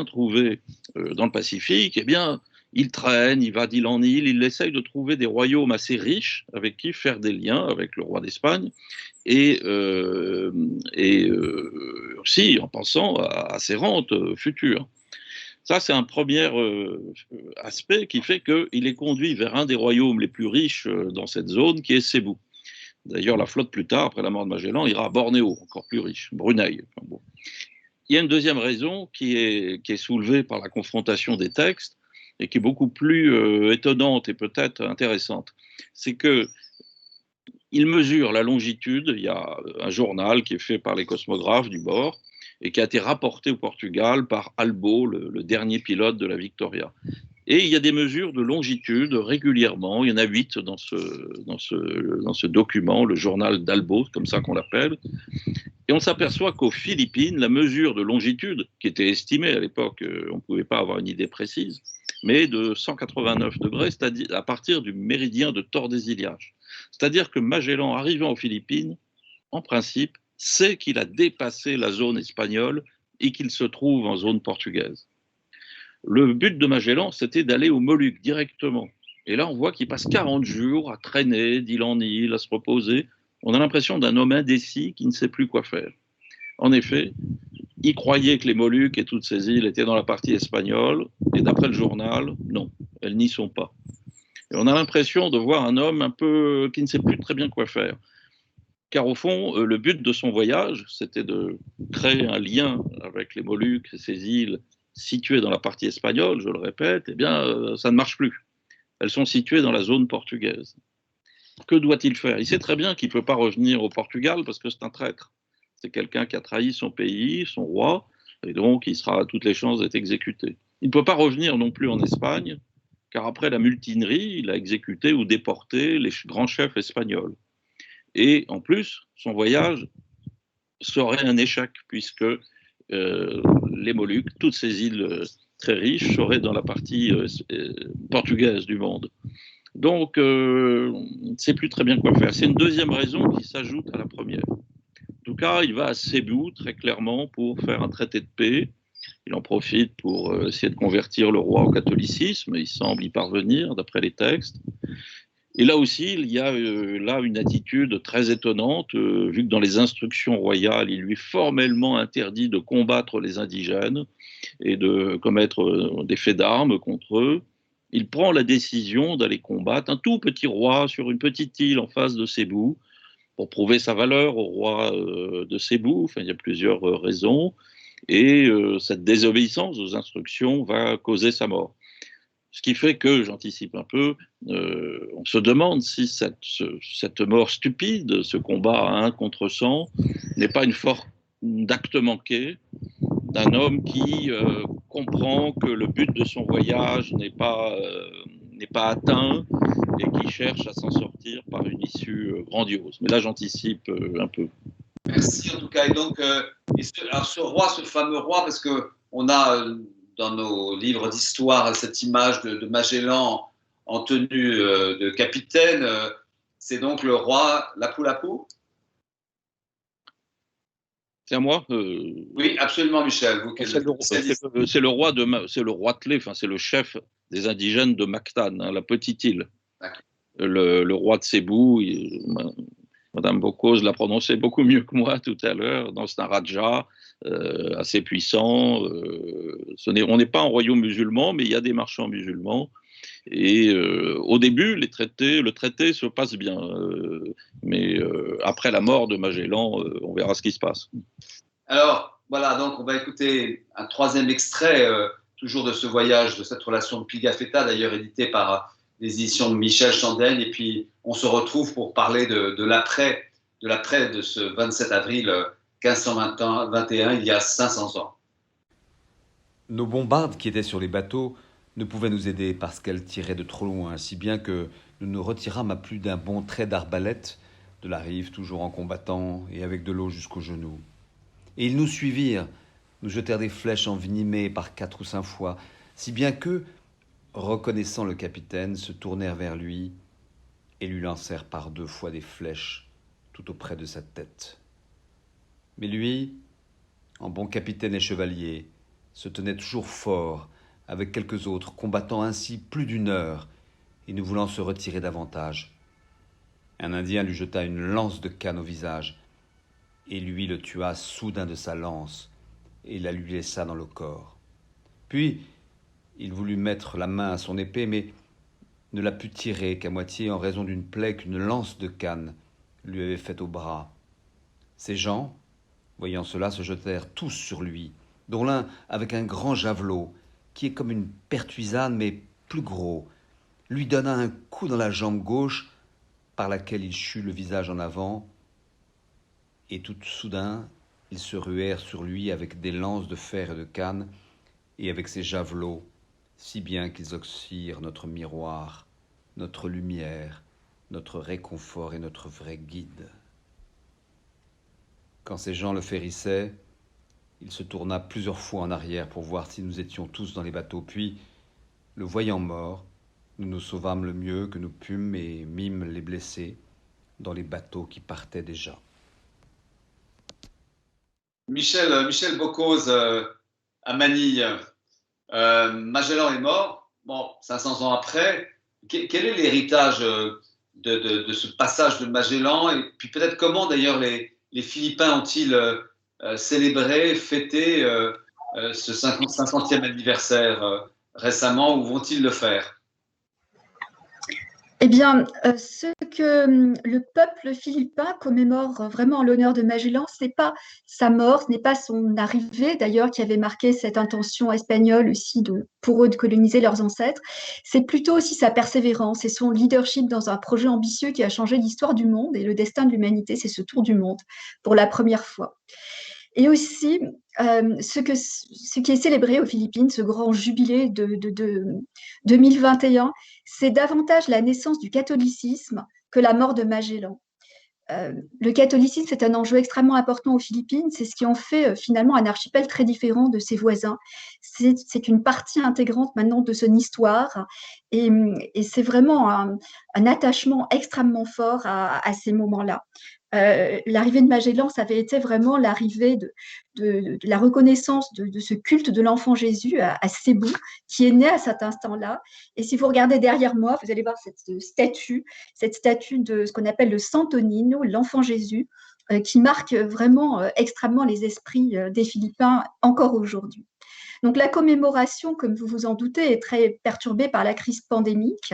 trouvé dans le Pacifique, eh bien, il traîne, il va d'île en île, il essaye de trouver des royaumes assez riches avec qui faire des liens avec le roi d'Espagne et aussi en pensant à ses rentes futures. Ça, c'est un premier aspect qui fait qu'il est conduit vers un des royaumes les plus riches dans cette zone, qui est Cebu. D'ailleurs, la flotte, plus tard, après la mort de Magellan, ira à Bornéo, encore plus riche, Brunei. Enfin, bon. Il y a une deuxième raison qui est soulevée par la confrontation des textes, et qui est beaucoup plus étonnante et peut-être intéressante. C'est que il mesure la longitude, il y a un journal qui est fait par les cosmographes du bord, et qui a été rapporté au Portugal par Albo, le dernier pilote de la Victoria. Et il y a des mesures de longitude régulièrement, il y en a 8 dans ce document, le journal d'Albo, comme ça qu'on l'appelle. Et on s'aperçoit qu'aux Philippines, la mesure de longitude, qui était estimée à l'époque, on ne pouvait pas avoir une idée précise, mais de 189 degrés, c'est-à-dire à partir du méridien de Tordesillas. C'est-à-dire que Magellan, arrivant aux Philippines, en principe, sait qu'il a dépassé la zone espagnole et qu'il se trouve en zone portugaise. Le but de Magellan, c'était d'aller aux Moluques directement. Et là, on voit qu'il passe 40 jours à traîner d'île en île, à se reposer. On a l'impression d'un homme indécis qui ne sait plus quoi faire. En effet, il croyait que les Moluques et toutes ces îles étaient dans la partie espagnole, et d'après le journal, non, elles n'y sont pas. Et on a l'impression de voir un homme un peu qui ne sait plus très bien quoi faire. Car au fond, le but de son voyage, c'était de créer un lien avec les Moluques et ces îles situées dans la partie espagnole, je le répète, eh bien, ça ne marche plus. Elles sont situées dans la zone portugaise. Que doit-il faire? Il sait très bien qu'il ne peut pas revenir au Portugal parce que c'est un traître. C'est quelqu'un qui a trahi son pays, son roi, et donc il sera à toutes les chances d'être exécuté. Il ne peut pas revenir non plus en Espagne, car après la mutinerie, il a exécuté ou déporté les grands chefs espagnols. Et en plus, son voyage serait un échec, puisque les Moluques, toutes ces îles très riches, seraient dans la partie portugaise du monde. Donc, on ne sait plus très bien quoi faire. C'est une deuxième raison qui s'ajoute à la première. En tout cas, il va à Cebu, très clairement, pour faire un traité de paix. Il en profite pour essayer de convertir le roi au catholicisme, il semble y parvenir, d'après les textes. Et là aussi, il y a là une attitude très étonnante, vu que dans les instructions royales, il lui est formellement interdit de combattre les indigènes et de commettre des faits d'armes contre eux. Il prend la décision d'aller combattre un tout petit roi sur une petite île en face de Cebu, pour prouver sa valeur au roi de Cebu. Enfin, il y a plusieurs raisons. Et cette désobéissance aux instructions va causer sa mort. Ce qui fait que, j'anticipe un peu, on se demande si cette mort stupide, ce combat à 1 contre 100, n'est pas une forme d'acte manqué d'un homme qui comprend que le but de son voyage n'est pas n'est pas atteint et qui cherche à s'en sortir par une issue grandiose. Mais là, j'anticipe un peu.
Merci en tout cas. Et donc, alors ce roi, ce fameux roi, parce qu'on a dans nos livres d'histoire cette image de Magellan en tenue de capitaine, c'est donc le roi Lapu-Lapu?
C'est à moi
Oui, absolument, Michel.
C'est le roi Tlé, enfin, c'est le chef des indigènes de Mactan, hein, la petite île. Le roi de Sébou, Madame Bocuse l'a prononcé beaucoup mieux que moi tout à l'heure. C'est un raja assez puissant. On n'est pas un royaume musulman, mais il y a des marchands musulmans. Et au début, le traité se passe bien. Mais après la mort de Magellan, on verra ce qui se passe.
Alors, voilà, donc on va écouter un troisième extrait, toujours de ce voyage, de cette relation de Pigafetta, d'ailleurs édité par les éditions de Michel Chandaigne. Et puis, on se retrouve pour parler de l'après de ce 27 avril 1521, il y a 500 ans.
Nos bombardes qui étaient sur les bateaux ne pouvaient nous aider parce qu'elles tiraient de trop loin, si bien que nous nous retirâmes à plus d'un bon trait d'arbalète de la rive, toujours en combattant et avec de l'eau jusqu'aux genoux. Et ils nous suivirent, nous jetèrent des flèches envenimées par 4 ou 5 fois, si bien que, reconnaissant le capitaine, se tournèrent vers lui et lui lancèrent par 2 fois des flèches tout auprès de sa tête. Mais lui, en bon capitaine et chevalier, se tenait toujours fort avec quelques autres, combattant ainsi plus d'1 heure et ne voulant se retirer davantage. Un Indien lui jeta une lance de canne au visage et lui le tua soudain de sa lance et la lui laissa dans le corps. Puis, il voulut mettre la main à son épée, mais ne la put tirer qu'à moitié en raison d'une plaie qu'une lance de canne lui avait faite au bras. Ces gens, voyant cela, se jetèrent tous sur lui, dont l'un avec un grand javelot, qui est comme une pertuisane, mais plus gros, lui donna un coup dans la jambe gauche, par laquelle il chut le visage en avant, et tout soudain, ils se ruèrent sur lui avec des lances de fer et de canne, et avec ses javelots, si bien qu'ils oxyrent notre miroir, notre lumière, notre réconfort et notre vrai guide. Quand ces gens le férissaient, il se tourna plusieurs fois en arrière pour voir si nous étions tous dans les bateaux. Puis, le voyant mort, nous nous sauvâmes le mieux que nous pûmes et mîmes les blessés dans les bateaux qui partaient déjà.
Michel Bocuse, à Manille, Magellan est mort. Bon, 500 ans après, quel est l'héritage de ce passage de Magellan? Et puis peut-être comment d'ailleurs les Philippins ont-ils célébré, fêté ce 50e anniversaire récemment, ou vont-ils le faire?
Eh bien, ce que le peuple philippin commémore vraiment en l'honneur de Magellan, ce n'est pas sa mort, ce n'est pas son arrivée d'ailleurs qui avait marqué cette intention espagnole aussi pour eux de coloniser leurs ancêtres, c'est plutôt aussi sa persévérance et son leadership dans un projet ambitieux qui a changé l'histoire du monde et le destin de l'humanité, c'est ce tour du monde pour la première fois. Et aussi, ce qui est célébré aux Philippines, ce grand jubilé de 2021, c'est davantage la naissance du catholicisme que la mort de Magellan. Le catholicisme, c'est un enjeu extrêmement important aux Philippines. C'est ce qui en fait finalement un archipel très différent de ses voisins. C'est une partie intégrante maintenant de son histoire et c'est vraiment un attachement extrêmement fort à ces moments-là. L'arrivée de Magellan, ça avait été vraiment l'arrivée de la reconnaissance de ce culte de l'enfant Jésus à Sébou, qui est né à cet instant-là. Et si vous regardez derrière moi, vous allez voir cette statue de ce qu'on appelle le Santo Niño, l'enfant Jésus, qui marque vraiment extrêmement les esprits des Philippins encore aujourd'hui. Donc la commémoration, comme vous vous en doutez, est très perturbée par la crise pandémique.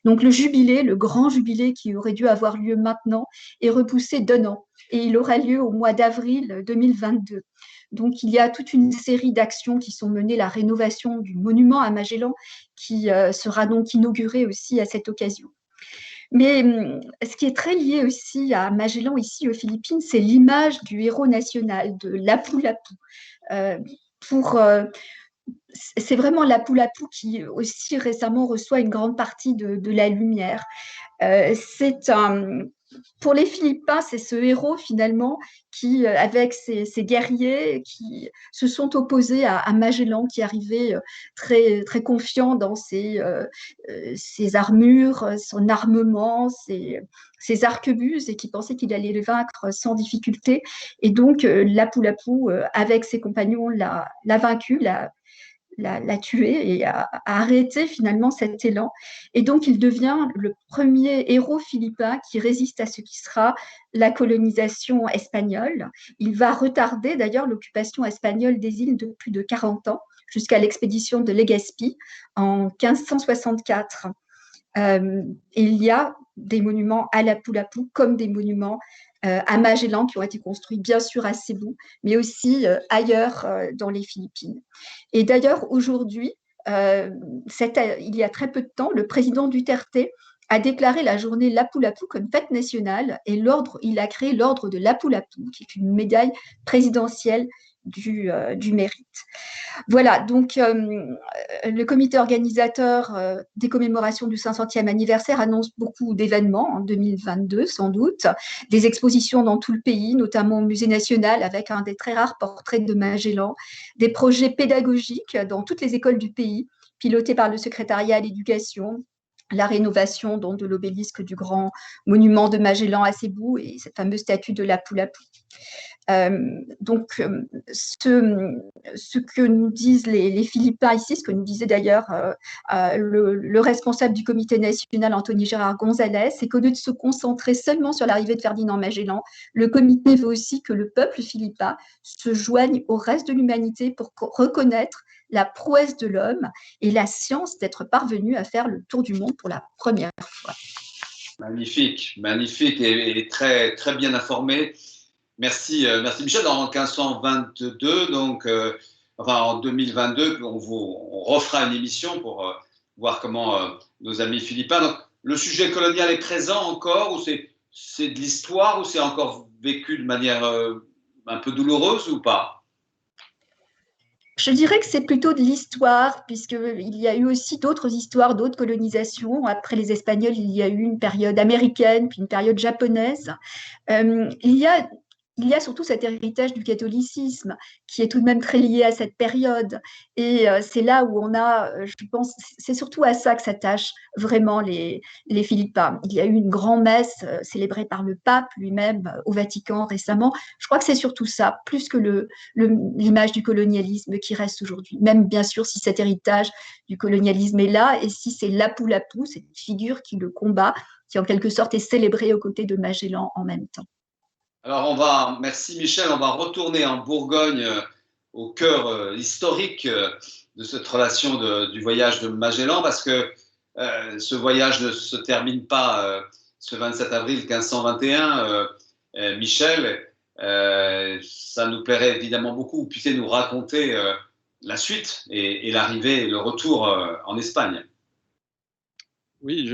Donc le jubilé, le grand jubilé qui aurait dû avoir lieu maintenant, est repoussé d'1 an et il aura lieu au mois d'avril 2022. Donc il y a toute une série d'actions qui sont menées, la rénovation du monument à Magellan qui sera donc inauguré aussi à cette occasion. Mais ce qui est très lié aussi à Magellan ici aux Philippines, c'est l'image du héros national, de Lapu-Lapu. c'est vraiment Lapu-Lapu qui aussi récemment reçoit une grande partie de la lumière. C'est pour les Philippins, c'est ce héros finalement qui, avec ses guerriers, qui se sont opposés à Magellan, qui arrivait très, très confiant dans ses armures, son armement, ses arquebuses, et qui pensait qu'il allait les vaincre sans difficulté. Et donc, Lapu-Lapu, avec ses compagnons, l'a vaincu, l'a tué et a arrêté finalement cet élan. Et donc, il devient le premier héros philippin qui résiste à ce qui sera la colonisation espagnole. Il va retarder d'ailleurs l'occupation espagnole des îles de plus de 40 ans, jusqu'à l'expédition de Legazpi en 1564. Il y a des monuments à Lapu-Lapu comme des monuments à Magellan qui ont été construits bien sûr à Cebu, mais aussi ailleurs dans les Philippines. Et d'ailleurs, aujourd'hui, il y a très peu de temps, le président Duterte a déclaré la journée Lapu-Lapu comme fête nationale et il a créé l'ordre de Lapu-Lapu, qui est une médaille présidentielle du mérite. Voilà, donc le comité organisateur des commémorations du 500e anniversaire annonce beaucoup d'événements en 2022, sans doute, des expositions dans tout le pays, notamment au Musée national avec un des très rares portraits de Magellan, des projets pédagogiques dans toutes les écoles du pays, pilotés par le secrétariat à l'éducation, la rénovation donc, de l'obélisque du grand monument de Magellan à Cebu et cette fameuse statue de Lapu-Lapu. Donc, ce que nous disent les Philippins ici, ce que nous disait d'ailleurs le responsable du comité national, Anthony Gérard González, c'est qu'au lieu de se concentrer seulement sur l'arrivée de Ferdinand Magellan, le comité veut aussi que le peuple philippin se joigne au reste de l'humanité pour reconnaître la prouesse de l'homme et la science d'être parvenu à faire le tour du monde pour la première fois.
Magnifique, magnifique et très, très bien informé. Merci, merci Michel. En 1522, donc, en 2022, on refera une émission pour voir comment nos amis philippins. Donc, le sujet colonial est présent encore, ou c'est de l'histoire, ou c'est encore vécu de manière un peu douloureuse ou pas?
Je dirais que c'est plutôt de l'histoire, puisqu'il y a eu aussi d'autres histoires, d'autres colonisations. Après les Espagnols, il y a eu une période américaine, puis une période japonaise. Il y a surtout cet héritage du catholicisme qui est tout de même très lié à cette période. Et c'est là où on a, je pense, c'est surtout à ça que s'attachent vraiment les Philippins. Il y a eu une grand-messe célébrée par le pape lui-même au Vatican récemment. Je crois que c'est surtout ça, plus que l'image du colonialisme qui reste aujourd'hui. Même bien sûr si cet héritage du colonialisme est là et si c'est Lapu-Lapu, cette figure qui le combat, qui en quelque sorte est célébrée aux côtés de Magellan en même temps.
Alors merci Michel, on va retourner en Bourgogne, au cœur historique de cette relation du voyage de Magellan, parce que ce voyage ne se termine pas ce 27 avril 1521. Michel, ça nous plairait évidemment que vous puissiez nous raconter la suite et l'arrivée et le retour en Espagne.
Oui,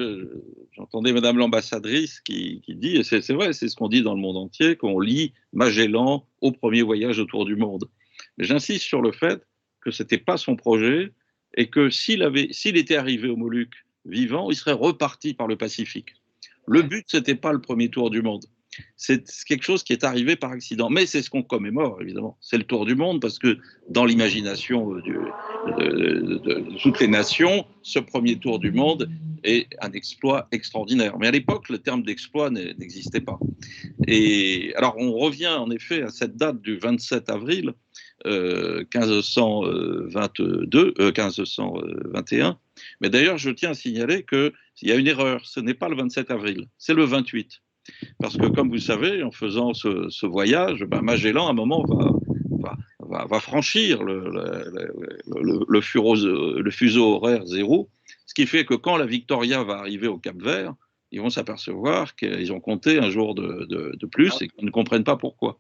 j'entendais Madame l'ambassadrice qui dit, et c'est vrai, c'est ce qu'on dit dans le monde entier, qu'on lie Magellan au premier voyage autour du monde. Mais j'insiste sur le fait que ce n'était pas son projet et que s'il était arrivé aux Moluques vivant, il serait reparti par le Pacifique. Le but, ce n'était pas le premier tour du monde. C'est quelque chose qui est arrivé par accident. Mais c'est ce qu'on commémore, évidemment. C'est le tour du monde parce que dans l'imagination de toutes les nations, ce premier tour du monde est un exploit extraordinaire. Mais à l'époque, le terme d'exploit n'existait pas. Et alors, on revient en effet à cette date du 27 avril 1521. Mais d'ailleurs, je tiens à signaler qu'il y a une erreur. Ce n'est pas le 27 avril, c'est le 28. Parce que, comme vous savez, en faisant ce voyage, Magellan, à un moment, va franchir le fuseau horaire 0, ce qui fait que quand la Victoria va arriver au Cap-Vert, ils vont s'apercevoir qu'ils ont compté un jour de plus et qu'ils ne comprennent pas pourquoi.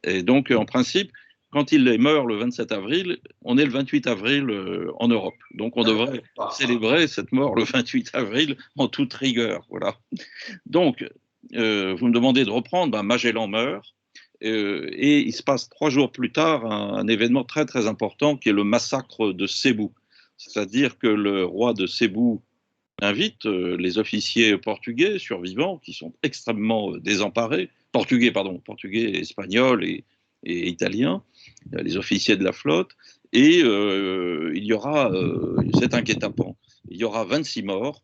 Et donc, en principe, quand il meurt le 27 avril, on est le 28 avril en Europe. Donc, on devrait célébrer cette mort le 28 avril en toute rigueur. Voilà. Donc, vous me demandez de reprendre, Magellan meurt, Et il se passe 3 jours plus tard un événement très très important qui est le massacre de Cebu. C'est-à-dire que le roi de Cebu invite les officiers portugais survivants qui sont extrêmement désemparés, portugais, espagnols et italiens, les officiers de la flotte, et il y aura, c'est inquiétant, il y aura 26 morts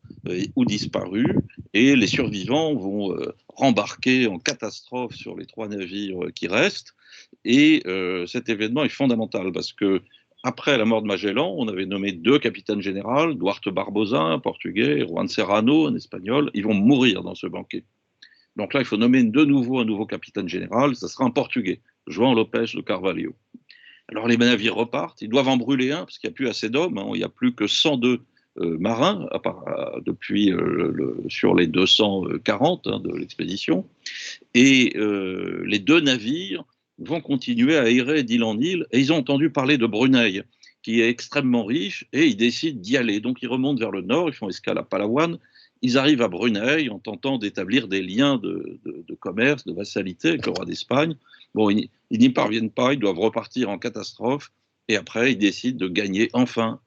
ou disparus, et les survivants vont rembarquer en catastrophe sur les 3 navires qui restent, et cet événement est fondamental parce que après la mort de Magellan, on avait nommé 2 capitaines généraux, Duarte Barbosa, un portugais, et Juan Serrano, un espagnol. Ils vont mourir dans ce banquet. Donc là, il faut nommer de nouveau un nouveau capitaine général. Ça sera un portugais, João Lopes de Carvalho. Alors les navires repartent. Ils doivent en brûler un parce qu'il n'y a plus assez d'hommes. Hein. Il n'y a plus que 102 marins depuis sur les 240 de l'expédition. Et les 2 navires vont continuer à errer d'île en île, et ils ont entendu parler de Brunei, qui est extrêmement riche, et ils décident d'y aller. Donc ils remontent vers le nord, ils font escale à Palawan, ils arrivent à Brunei en tentant d'établir des liens de commerce, de vassalité avec le roi d'Espagne. Bon, ils n'y parviennent pas, ils doivent repartir en catastrophe, et après ils décident de gagner enfin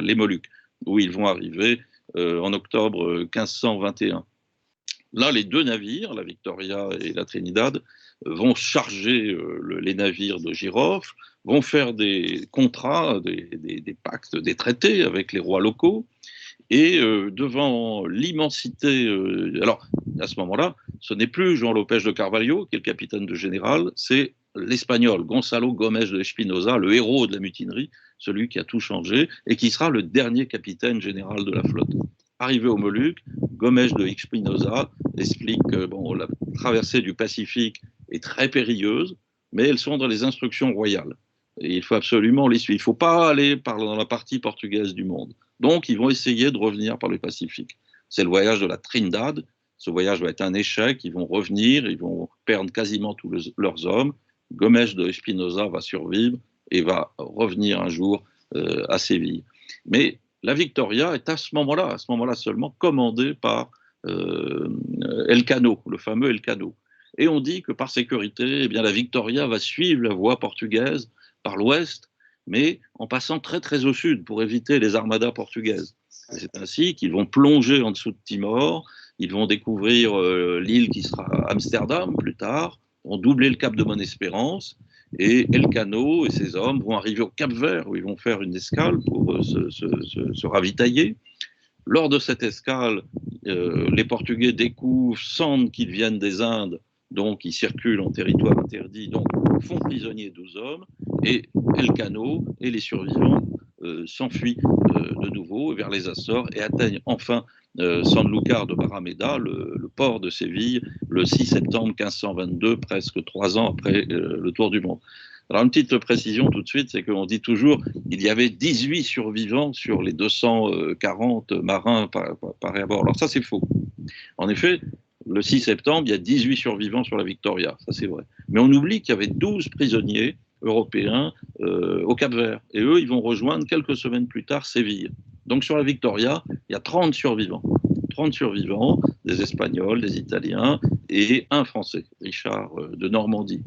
les Moluques, où ils vont arriver en octobre 1521. Là, les 2 navires, la Victoria et la Trinidad, vont charger les navires de girofle, vont faire des contrats, des pactes, des traités avec les rois locaux, et devant l'immensité... alors, à ce moment-là, ce n'est plus João Lopes de Carvalho, qui est le capitaine de général, c'est l'Espagnol, Gonzalo Gómez de Espinosa, le héros de la mutinerie, celui qui a tout changé, et qui sera le dernier capitaine général de la flotte. Arrivé aux Moluques, Gómez de Espinosa explique que la traversée du Pacifique est très périlleuse, mais elles sont dans les instructions royales. Et il faut absolument les suivre. Il ne faut pas aller dans la partie portugaise du monde. Donc, ils vont essayer de revenir par le Pacifique. C'est le voyage de la Trinidad. Ce voyage va être un échec. Ils vont revenir, ils vont perdre quasiment tous leurs hommes. Gómez de Espinosa va survivre et va revenir un jour à Séville. Mais la Victoria est à ce moment-là seulement, commandée par Elcano, le fameux Elcano. Et on dit que par sécurité, la Victoria va suivre la voie portugaise par l'ouest, mais en passant très très au sud pour éviter les armadas portugaises. C'est ainsi qu'ils vont plonger en dessous de Timor, ils vont découvrir l'île qui sera Amsterdam plus tard, vont doubler le cap de Bonne-Espérance, et Elcano et ses hommes vont arriver au Cap-Vert où ils vont faire une escale pour se ravitailler. Lors de cette escale, les Portugais découvrent, sentent qu'ils viennent des Indes, donc ils circulent en territoire interdit, donc font prisonnier 12 hommes, et Elcano et les survivants s'enfuient de nouveau vers les Açores et atteignent enfin Sanlúcar de Barrameda, le port de Séville, le 6 septembre 1522, presque 3 ans après le tour du monde. Alors une petite précision tout de suite, c'est qu'on dit toujours qu'il y avait 18 survivants sur les 240 marins parés à bord. Alors ça c'est faux. En effet, le 6 septembre, il y a 18 survivants sur la Victoria, ça c'est vrai. Mais on oublie qu'il y avait 12 prisonniers européens au Cap-Vert. Et eux, ils vont rejoindre quelques semaines plus tard Séville. Donc sur la Victoria, il y a 30 survivants. 30 survivants, des Espagnols, des Italiens et un Français, Richard de Normandie.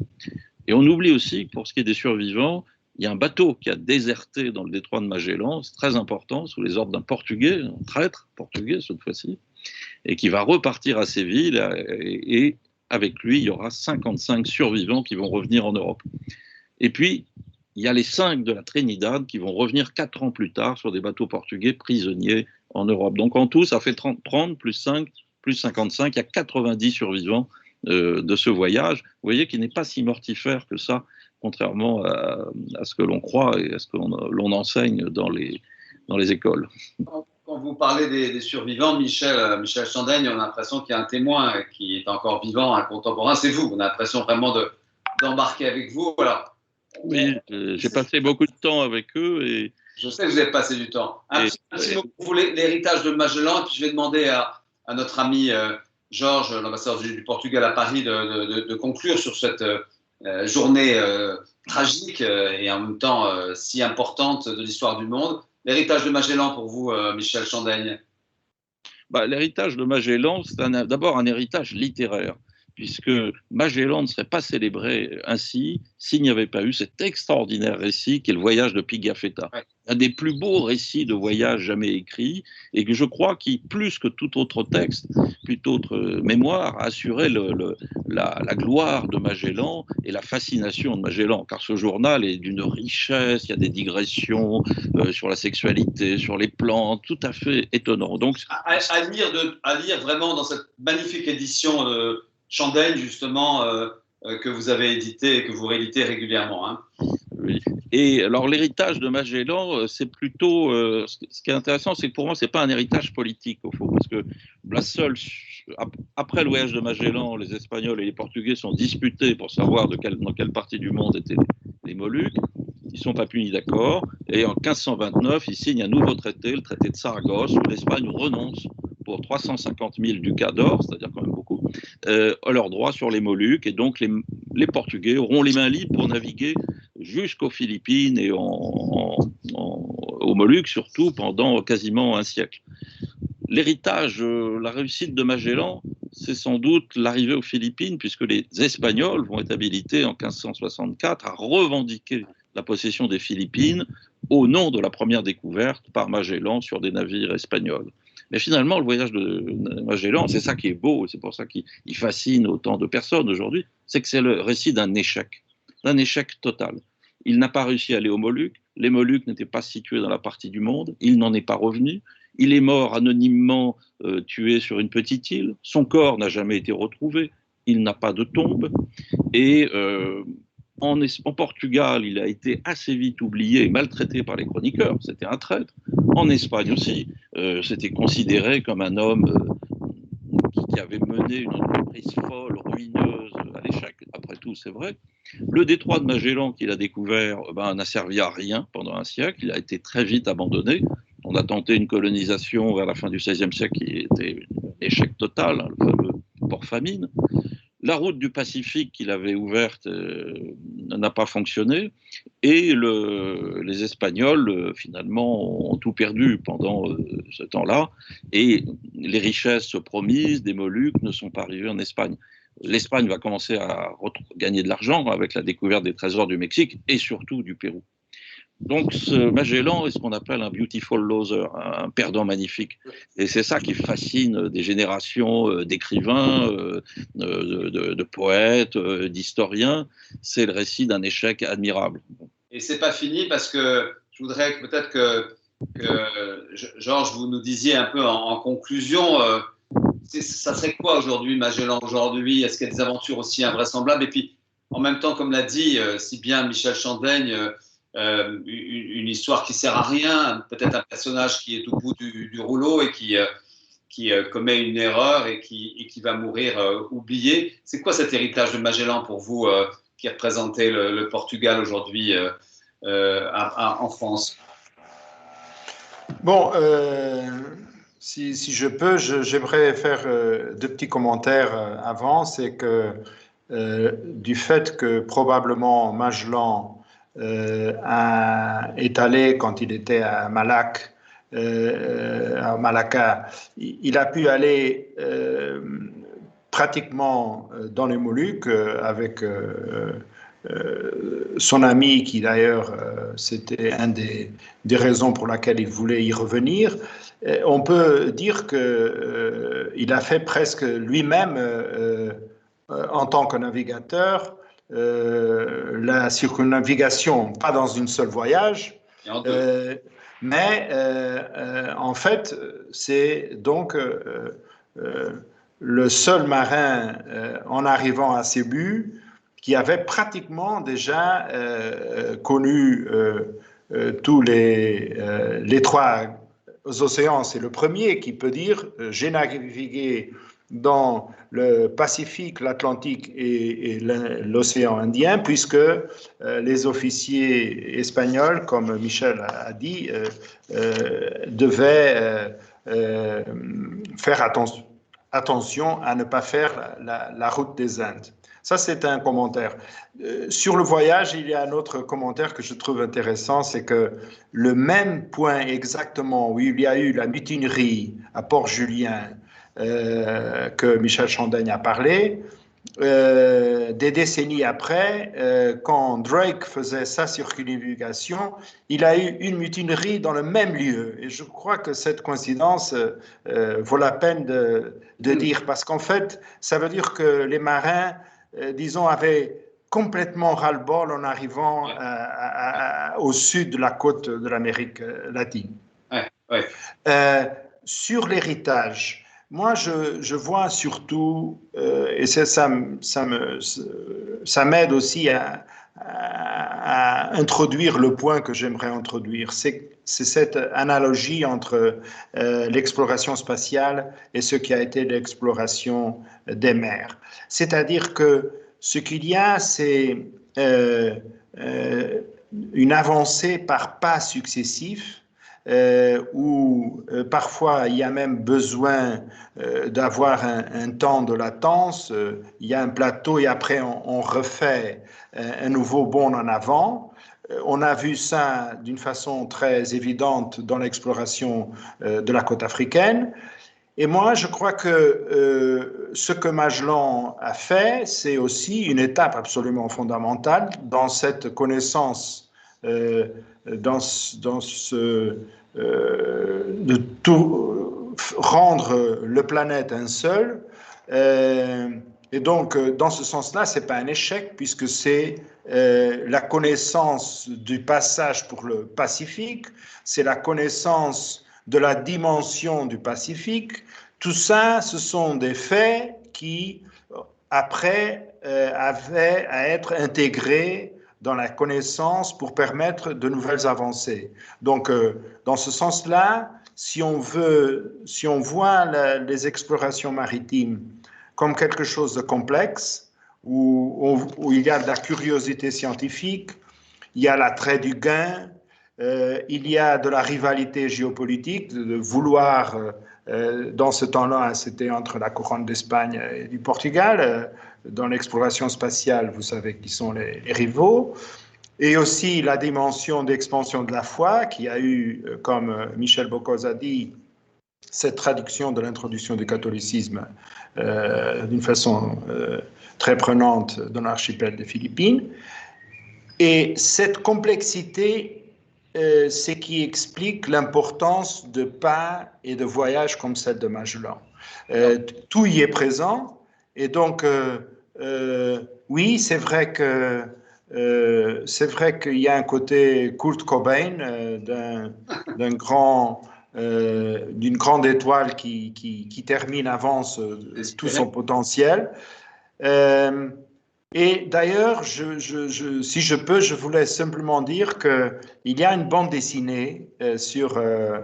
Et on oublie aussi que pour ce qui est des survivants, il y a un bateau qui a déserté dans le détroit de Magellan, c'est très important, sous les ordres d'un Portugais, un traître portugais cette fois-ci, et qui va repartir à Séville, et avec lui, il y aura 55 survivants qui vont revenir en Europe. Et puis, il y a les 5 de la Trinidad qui vont revenir 4 ans plus tard sur des bateaux portugais prisonniers en Europe. Donc en tout, ça fait 30 plus 5 plus 55, il y a 90 survivants de ce voyage. Vous voyez qu'il n'est pas si mortifère que ça, contrairement à ce que l'on croit et à ce que l'on enseigne dans les écoles.
Quand vous parlez des survivants, Michel Chandaigne, on a l'impression qu'il y a un témoin qui est encore vivant, un contemporain, c'est vous. On a l'impression vraiment d'embarquer avec vous. Alors,
oui, j'ai passé beaucoup de temps avec eux. Et
je sais que vous avez passé du temps. Un petit mot pour l'héritage de Magellan, et puis je vais demander à notre ami Georges, l'ambassadeur du Portugal à Paris, de conclure sur cette journée tragique et en même temps si importante de l'histoire du monde. L'héritage de Magellan pour vous, Michel Chandaigne?
L'héritage de Magellan, c'est d'abord un héritage littéraire. puisque Magellan ne serait pas célébré ainsi s'il n'y avait pas eu cet extraordinaire récit qu'est le voyage de Pigafetta.
Ouais.
Un des plus beaux récits de voyage jamais écrits, et que je crois qui, plus que tout autre texte, toute autre mémoire, a assuré la gloire de Magellan et la fascination de Magellan, car ce journal est d'une richesse, il y a des digressions sur la sexualité, sur les plantes, tout à fait étonnant. Donc,
à lire vraiment dans cette magnifique édition de Chandaigne, justement, que vous avez édité et que vous rééditez régulièrement. Hein.
Oui. Et alors l'héritage de Magellan, c'est plutôt, ce qui est intéressant, c'est que pour moi, c'est pas un héritage politique au fond, parce que la seule, après le voyage de Magellan, les Espagnols et les Portugais sont disputés pour savoir dans quelle partie du monde étaient les Moluques. Ils ne sont pas mis d'accord, et en 1529, ils signent un nouveau traité, le traité de Saragosse, où l'Espagne renonce pour 350 000 ducats d'or, c'est-à-dire quand même beaucoup, à leurs droits sur les Moluques, et donc les Portugais auront les mains libres pour naviguer jusqu'aux Philippines et aux Moluques, surtout pendant quasiment un siècle. L'héritage, la réussite de Magellan, c'est sans doute l'arrivée aux Philippines, puisque les Espagnols vont être habilités en 1564 à revendiquer la possession des Philippines au nom de la première découverte par Magellan sur des navires espagnols. Mais finalement, le voyage de Magellan, c'est ça qui est beau, c'est pour ça qu'il fascine autant de personnes aujourd'hui, c'est que c'est le récit d'un échec total. Il n'a pas réussi à aller aux Moluques, les Moluques n'étaient pas situés dans la partie du monde, il n'en est pas revenu, il est mort anonymement tué sur une petite île, son corps n'a jamais été retrouvé, il n'a pas de tombe, et en Portugal, il a été assez vite oublié et maltraité par les chroniqueurs, c'était un traître. En Espagne aussi, c'était considéré comme un homme qui avait mené une entreprise folle, ruineuse, à l'échec. Après tout, c'est vrai. Le détroit de Magellan qu'il a découvert n'a servi à rien pendant un siècle. Il a été très vite abandonné. On a tenté une colonisation vers la fin du XVIe siècle qui était un échec total, hein, le fameux port-famine. La route du Pacifique qu'il avait ouverte n'a pas fonctionné et les Espagnols finalement ont tout perdu pendant ce temps-là et les richesses promises des Moluques ne sont pas arrivées en Espagne. L'Espagne va commencer à gagner de l'argent avec la découverte des trésors du Mexique et surtout du Pérou. Donc, ce Magellan est ce qu'on appelle un beautiful loser, un perdant magnifique. Et c'est ça qui fascine des générations d'écrivains, de poètes, d'historiens. C'est le récit d'un échec admirable.
Et c'est pas fini parce que je voudrais peut-être que Georges, vous nous disiez un peu en conclusion, ça serait quoi aujourd'hui Magellan aujourd'hui? Est-ce qu'il y a des aventures aussi invraisemblables? Et puis, en même temps, comme l'a dit si bien Michel Chandaigne, une histoire qui sert à rien, peut-être un personnage qui est au bout du rouleau et qui commet une erreur et qui va mourir oublié. C'est quoi cet héritage de Magellan pour vous qui représentez le Portugal aujourd'hui en France?
Bon, si je peux, j'aimerais faire deux petits commentaires avant. C'est que du fait que probablement Magellan est allé quand il était à Malacca, il a pu aller pratiquement dans les Moluques avec son ami qui d'ailleurs c'était une des raisons pour lesquelles il voulait y revenir. On peut dire qu'il a fait presque lui-même en tant que navigateur la circumnavigation, pas dans un seul voyage, mais en fait, c'est donc le seul marin en arrivant à ses buts qui avait pratiquement déjà connu tous les trois océans. C'est le premier qui peut dire j'ai navigué dans le Pacifique, l'Atlantique et l'océan Indien, puisque les officiers espagnols, comme Michel a dit, devaient faire attention à ne pas faire la route des Indes. Ça, c'est un commentaire. Sur le voyage, il y a un autre commentaire que je trouve intéressant, c'est que le même point exactement où il y a eu la mutinerie à Port-Julien, que Michel Chandaigne a parlé, des décennies après, quand Drake faisait sa circumnavigation, il a eu une mutinerie dans le même lieu. Et je crois que cette coïncidence vaut la peine de dire, parce qu'en fait, ça veut dire que les marins, disons, avaient complètement ras-le-bol en arrivant au sud de la côte de l'Amérique latine.
Ouais, ouais.
Sur l'héritage, moi, je vois surtout, et ça m'aide aussi à introduire le point que j'aimerais introduire, c'est cette analogie entre l'exploration spatiale et ce qui a été l'exploration des mers. C'est-à-dire que ce qu'il y a, c'est une avancée par pas successifs, où parfois il y a même besoin d'avoir un temps de latence, il y a un plateau et après on refait un nouveau bond en avant. On a vu ça d'une façon très évidente dans l'exploration de la côte africaine. Et moi, je crois que ce que Magellan a fait, c'est aussi une étape absolument fondamentale dans cette connaissance, de tout rendre le planète un seul. Et donc, dans ce sens-là, c'est pas un échec puisque c'est la connaissance du passage pour le Pacifique, c'est la connaissance de la dimension du Pacifique. Tout ça, ce sont des faits qui, après, avaient à être intégrés dans la connaissance pour permettre de nouvelles avancées. Donc, dans ce sens-là, si on voit les explorations maritimes comme quelque chose de complexe, où il y a de la curiosité scientifique, il y a l'attrait du gain, il y a de la rivalité géopolitique, de vouloir, dans ce temps-là, c'était entre la couronne d'Espagne et du Portugal, dans l'exploration spatiale, vous savez qui sont les rivaux, et aussi la dimension d'expansion de la foi, qui a eu, comme Michel Bocoz a dit, cette traduction de l'introduction du catholicisme d'une façon très prenante dans l'archipel des Philippines. Et cette complexité, c'est qui explique l'importance de pas et de voyages comme celle de Magellan. Tout y est présent, et donc, oui, c'est vrai qu'il y a un côté Kurt Cobain, d'une grande étoile qui termine, avance tout son potentiel. Et d'ailleurs, si je peux, je voulais simplement dire qu'il y a une bande dessinée sur le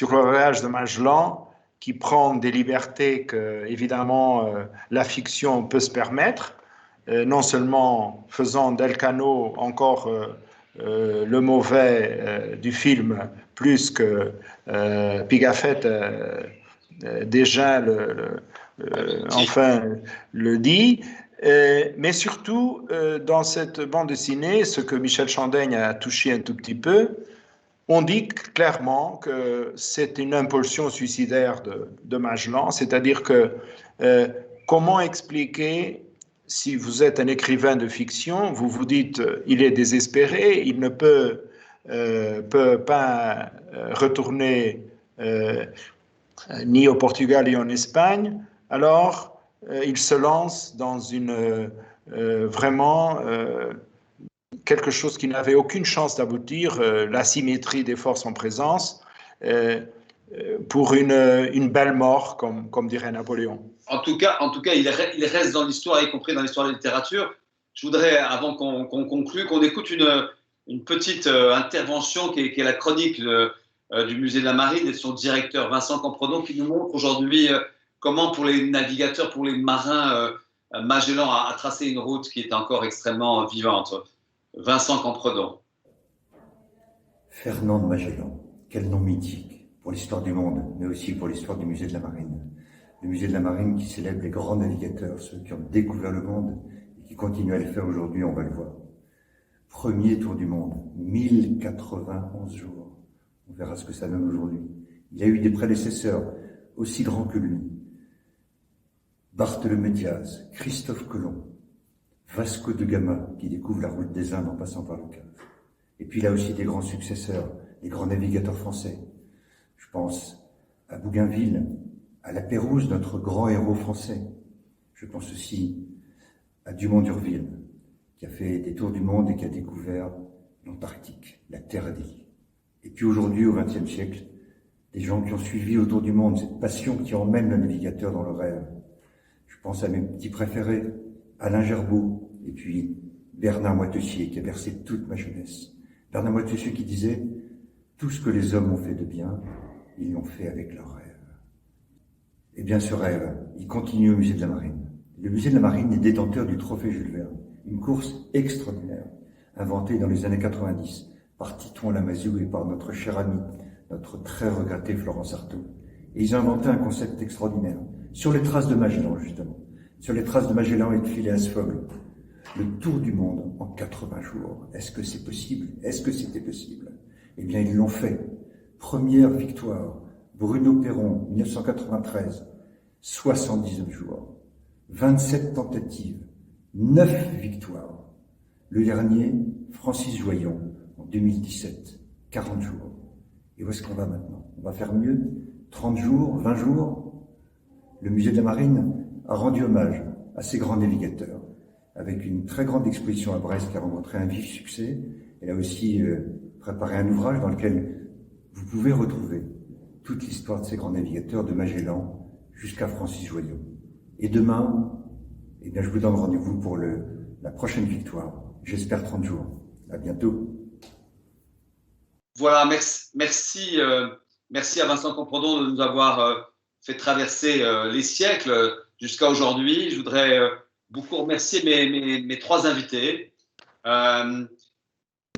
voyage de Magellan qui prend des libertés que, évidemment, la fiction peut se permettre, non seulement faisant d'Elcano encore le mauvais du film, plus que Pigafetta déjà enfin le dit. Mais surtout, dans cette bande dessinée, ce que Michel Chandaigne a touché un tout petit peu, on dit clairement que c'est une impulsion suicidaire de Magellan, c'est-à-dire que comment expliquer, si vous êtes un écrivain de fiction, vous vous dites il est désespéré, il ne peut pas retourner ni au Portugal ni en Espagne, alors il se lance dans vraiment quelque chose qui n'avait aucune chance d'aboutir, l'asymétrie des forces en présence, pour une belle mort, comme dirait Napoléon.
En tout cas, il reste dans l'histoire, y compris dans l'histoire de la littérature. Je voudrais, avant qu'on conclue, qu'on écoute une petite intervention qui est la chronique du musée de la Marine et de son directeur Vincent Campredon, qui nous montre aujourd'hui comment pour les navigateurs, pour les marins, Magellan a tracé une route qui est encore extrêmement vivante. Vincent Campredon.
Fernand de Magellan, quel nom mythique pour l'histoire du monde, mais aussi pour l'histoire du musée de la Marine. Le musée de la Marine qui célèbre les grands navigateurs, ceux qui ont découvert le monde et qui continuent à le faire aujourd'hui, on va le voir. Premier tour du monde, 1091 jours. On verra ce que ça donne aujourd'hui. Il y a eu des prédécesseurs aussi grands que lui. Barthélemy Diaz, Christophe Colomb, Vasco de Gama, qui découvre la route des Indes en passant par le Cap. Et puis là aussi des grands successeurs, des grands navigateurs français. Je pense à Bougainville, à La Pérouse, notre grand héros français. Je pense aussi à Dumont d'Urville, qui a fait des tours du monde et qui a découvert l'Antarctique, la Terre Adélie. Et puis aujourd'hui, au XXe siècle, des gens qui ont suivi autour du monde cette passion qui emmène le navigateur dans le rêve. Je pense à mes petits préférés, Alain Gerbaud, et puis Bernard Moitessier, qui a bercé toute ma jeunesse. Bernard Moitessier qui disait « Tout ce que les hommes ont fait de bien, ils l'ont fait avec leur rêve ». Eh bien, ce rêve, il continue au musée de la Marine. Le musée de la Marine est détenteur du trophée Jules Verne, une course extraordinaire, inventée dans les années 90 par Titouan Lamazou et par notre cher ami, notre très regretté Florence Artaud. Et ils ont inventé un concept extraordinaire, sur les traces de Magellan, justement, sur les traces de Magellan et de Phileas Fogg. Le tour du monde en 80 jours. Est-ce que c'est possible? Est-ce que c'était possible? Eh bien, ils l'ont fait. Première victoire, Bruno Perron, 1993, 79 jours, 27 tentatives, 9 victoires. Le dernier, Francis Joyon, en 2017, 40 jours. Et où est-ce qu'on va maintenant? On va faire mieux? 30 jours, 20 jours? Le musée de la Marine a rendu hommage à ces grands navigateurs, avec une très grande exposition à Brest qui a rencontré un vif succès. Elle a aussi préparé un ouvrage dans lequel vous pouvez retrouver toute l'histoire de ces grands navigateurs, de Magellan jusqu'à Francis Joyon. Et demain, eh bien, je vous donne rendez-vous pour la prochaine victoire. J'espère 30 jours. À bientôt.
Voilà, merci à Vincent Compredon de nous avoir fait traverser les siècles jusqu'à aujourd'hui. Je voudrais beaucoup remercier mes trois invités.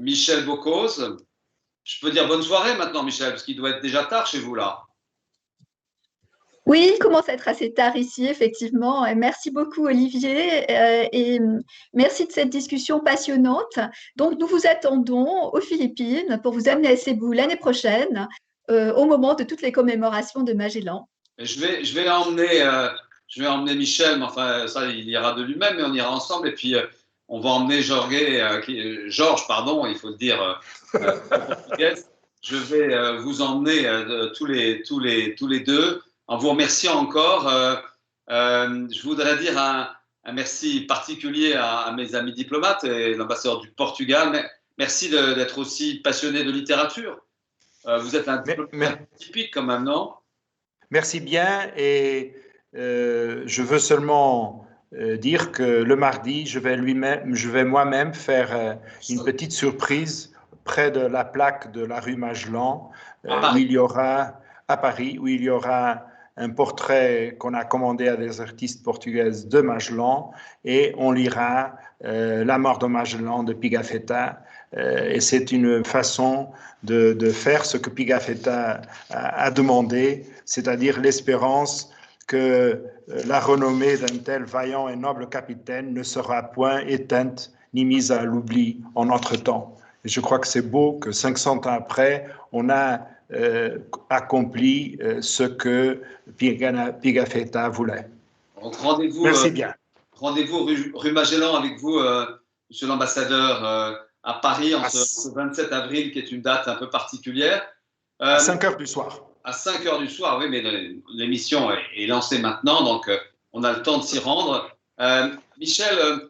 Michel Boccoz. Je peux dire bonne soirée maintenant, Michel, parce qu'il doit être déjà tard chez vous là.
Oui, il commence à être assez tard ici, effectivement. Et merci beaucoup, Olivier, et merci de cette discussion passionnante. Donc, nous vous attendons aux Philippines pour vous amener à Cebu l'année prochaine, au moment de toutes les commémorations de Magellan.
Et je vais emmener Michel, mais enfin, ça, il ira de lui-même, mais on ira ensemble. Et puis, on va emmener Georges, pardon, il faut le dire en portugais. Je vais vous emmener tous les deux. En vous remerciant encore, je voudrais dire un merci particulier à mes amis diplomates et l'ambassadeur du Portugal. Merci d'être aussi passionné de littérature. Vous êtes un diplomate typique quand même, non?
Merci bien. Et je veux seulement dire que le mardi, je vais moi-même faire une petite surprise près de la plaque de la rue Magellan, où il y aura, à Paris, où il y aura un portrait qu'on a commandé à des artistes portugaises de Magellan, et on lira La mort de Magellan de Pigafetta. Et c'est une façon de faire ce que Pigafetta a demandé, c'est-à-dire l'espérance que la renommée d'un tel vaillant et noble capitaine ne sera point éteinte ni mise à l'oubli en notre temps. Et je crois que c'est beau que 500 ans après, on a accompli ce que Pigafetta voulait.
Donc, rendez-vous.
Merci bien.
Rendez-vous rue Magellan avec vous, monsieur l'ambassadeur, à Paris en ce 27 avril, qui est une date un peu particulière.
À 5 heures du soir.
À 5 heures du soir, oui, mais l'émission est lancée maintenant, donc on a le temps de s'y rendre. Michel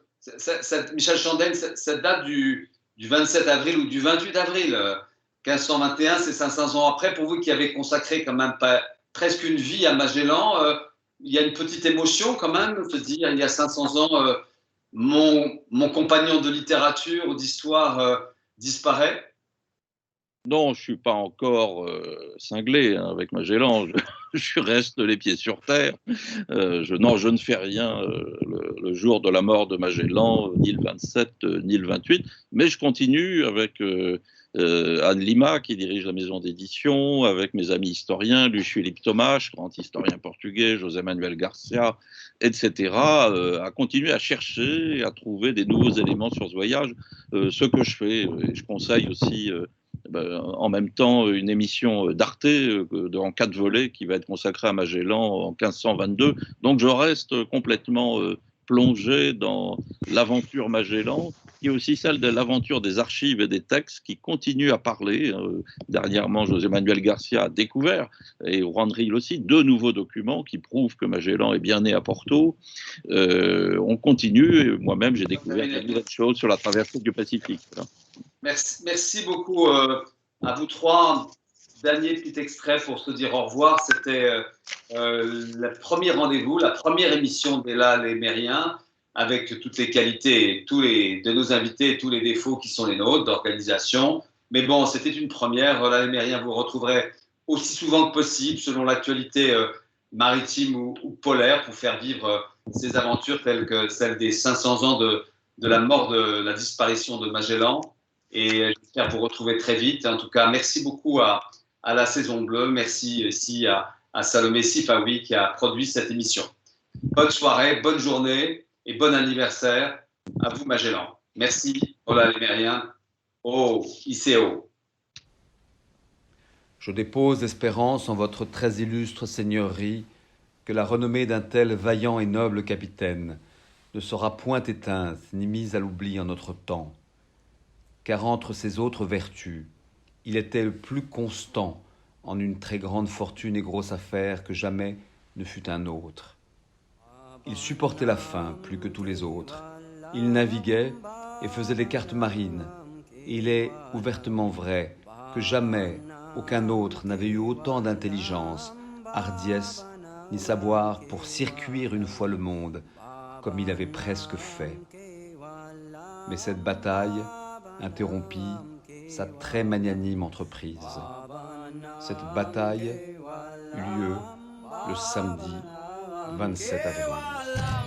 Chandaigne, cette date du 27 avril ou du 28 avril 1521, c'est 500 ans après. Pour vous qui avez consacré quand même presque une vie à Magellan, il y a une petite émotion quand même, de se dire, il y a 500 ans, mon compagnon de littérature ou d'histoire disparaît.
Non, je ne suis pas encore cinglé avec Magellan, je reste les pieds sur terre. Je ne fais rien le jour de la mort de Magellan, ni le 27, ni le 28, mais je continue avec Anne Lima, qui dirige la maison d'édition, avec mes amis historiens, Luis-Philippe Thomas, grand historien portugais, José Manuel Garcia, etc., à continuer à chercher, à trouver des nouveaux éléments sur ce voyage, ce que je fais. Et je conseille aussi en même temps une émission d'Arte en 4 volets qui va être consacrée à Magellan en 1522. Donc je reste complètement plongé dans l'aventure Magellan, qui est aussi celle de l'aventure des archives et des textes qui continuent à parler. Dernièrement, José Manuel Garcia a découvert, et Juan Ril aussi, 2 nouveaux documents qui prouvent que Magellan est bien né à Porto. On continue, et moi-même j'ai découvert de nouvelles choses sur la traversée du Pacifique. Voilà.
Merci beaucoup à vous 3. Dernier petit extrait pour se dire au revoir. C'était le premier rendez-vous, la première émission d'Ella les Mériens, avec toutes les qualités de nos invités et tous les défauts qui sont les nôtres d'organisation. Mais bon, c'était une première. Voilà, les Mériens, vous retrouverez aussi souvent que possible, selon l'actualité maritime ou polaire, pour faire vivre ces aventures telles que celles des 500 ans de la mort, de la disparition de Magellan. Et j'espère vous retrouver très vite. En tout cas, merci beaucoup à la Saison Bleue. Merci aussi à Salomé Sifawi qui a produit cette émission. Bonne soirée, bonne journée et bon anniversaire à vous, Magellan. Merci. Hola les Mériens. Oh, ICO.
Je dépose espérance en votre très illustre seigneurie que la renommée d'un tel vaillant et noble capitaine ne sera point éteinte ni mise à l'oubli en notre temps. Car entre ses autres vertus, il était le plus constant en une très grande fortune et grosse affaire que jamais ne fut un autre. Il supportait la faim plus que tous les autres. Il naviguait et faisait des cartes marines. Et il est ouvertement vrai que jamais aucun autre n'avait eu autant d'intelligence, hardiesse, ni savoir pour circuire une fois le monde, comme il avait presque fait. Mais cette bataille interrompit sa très magnanime entreprise. Cette bataille eut lieu le samedi 27 avril.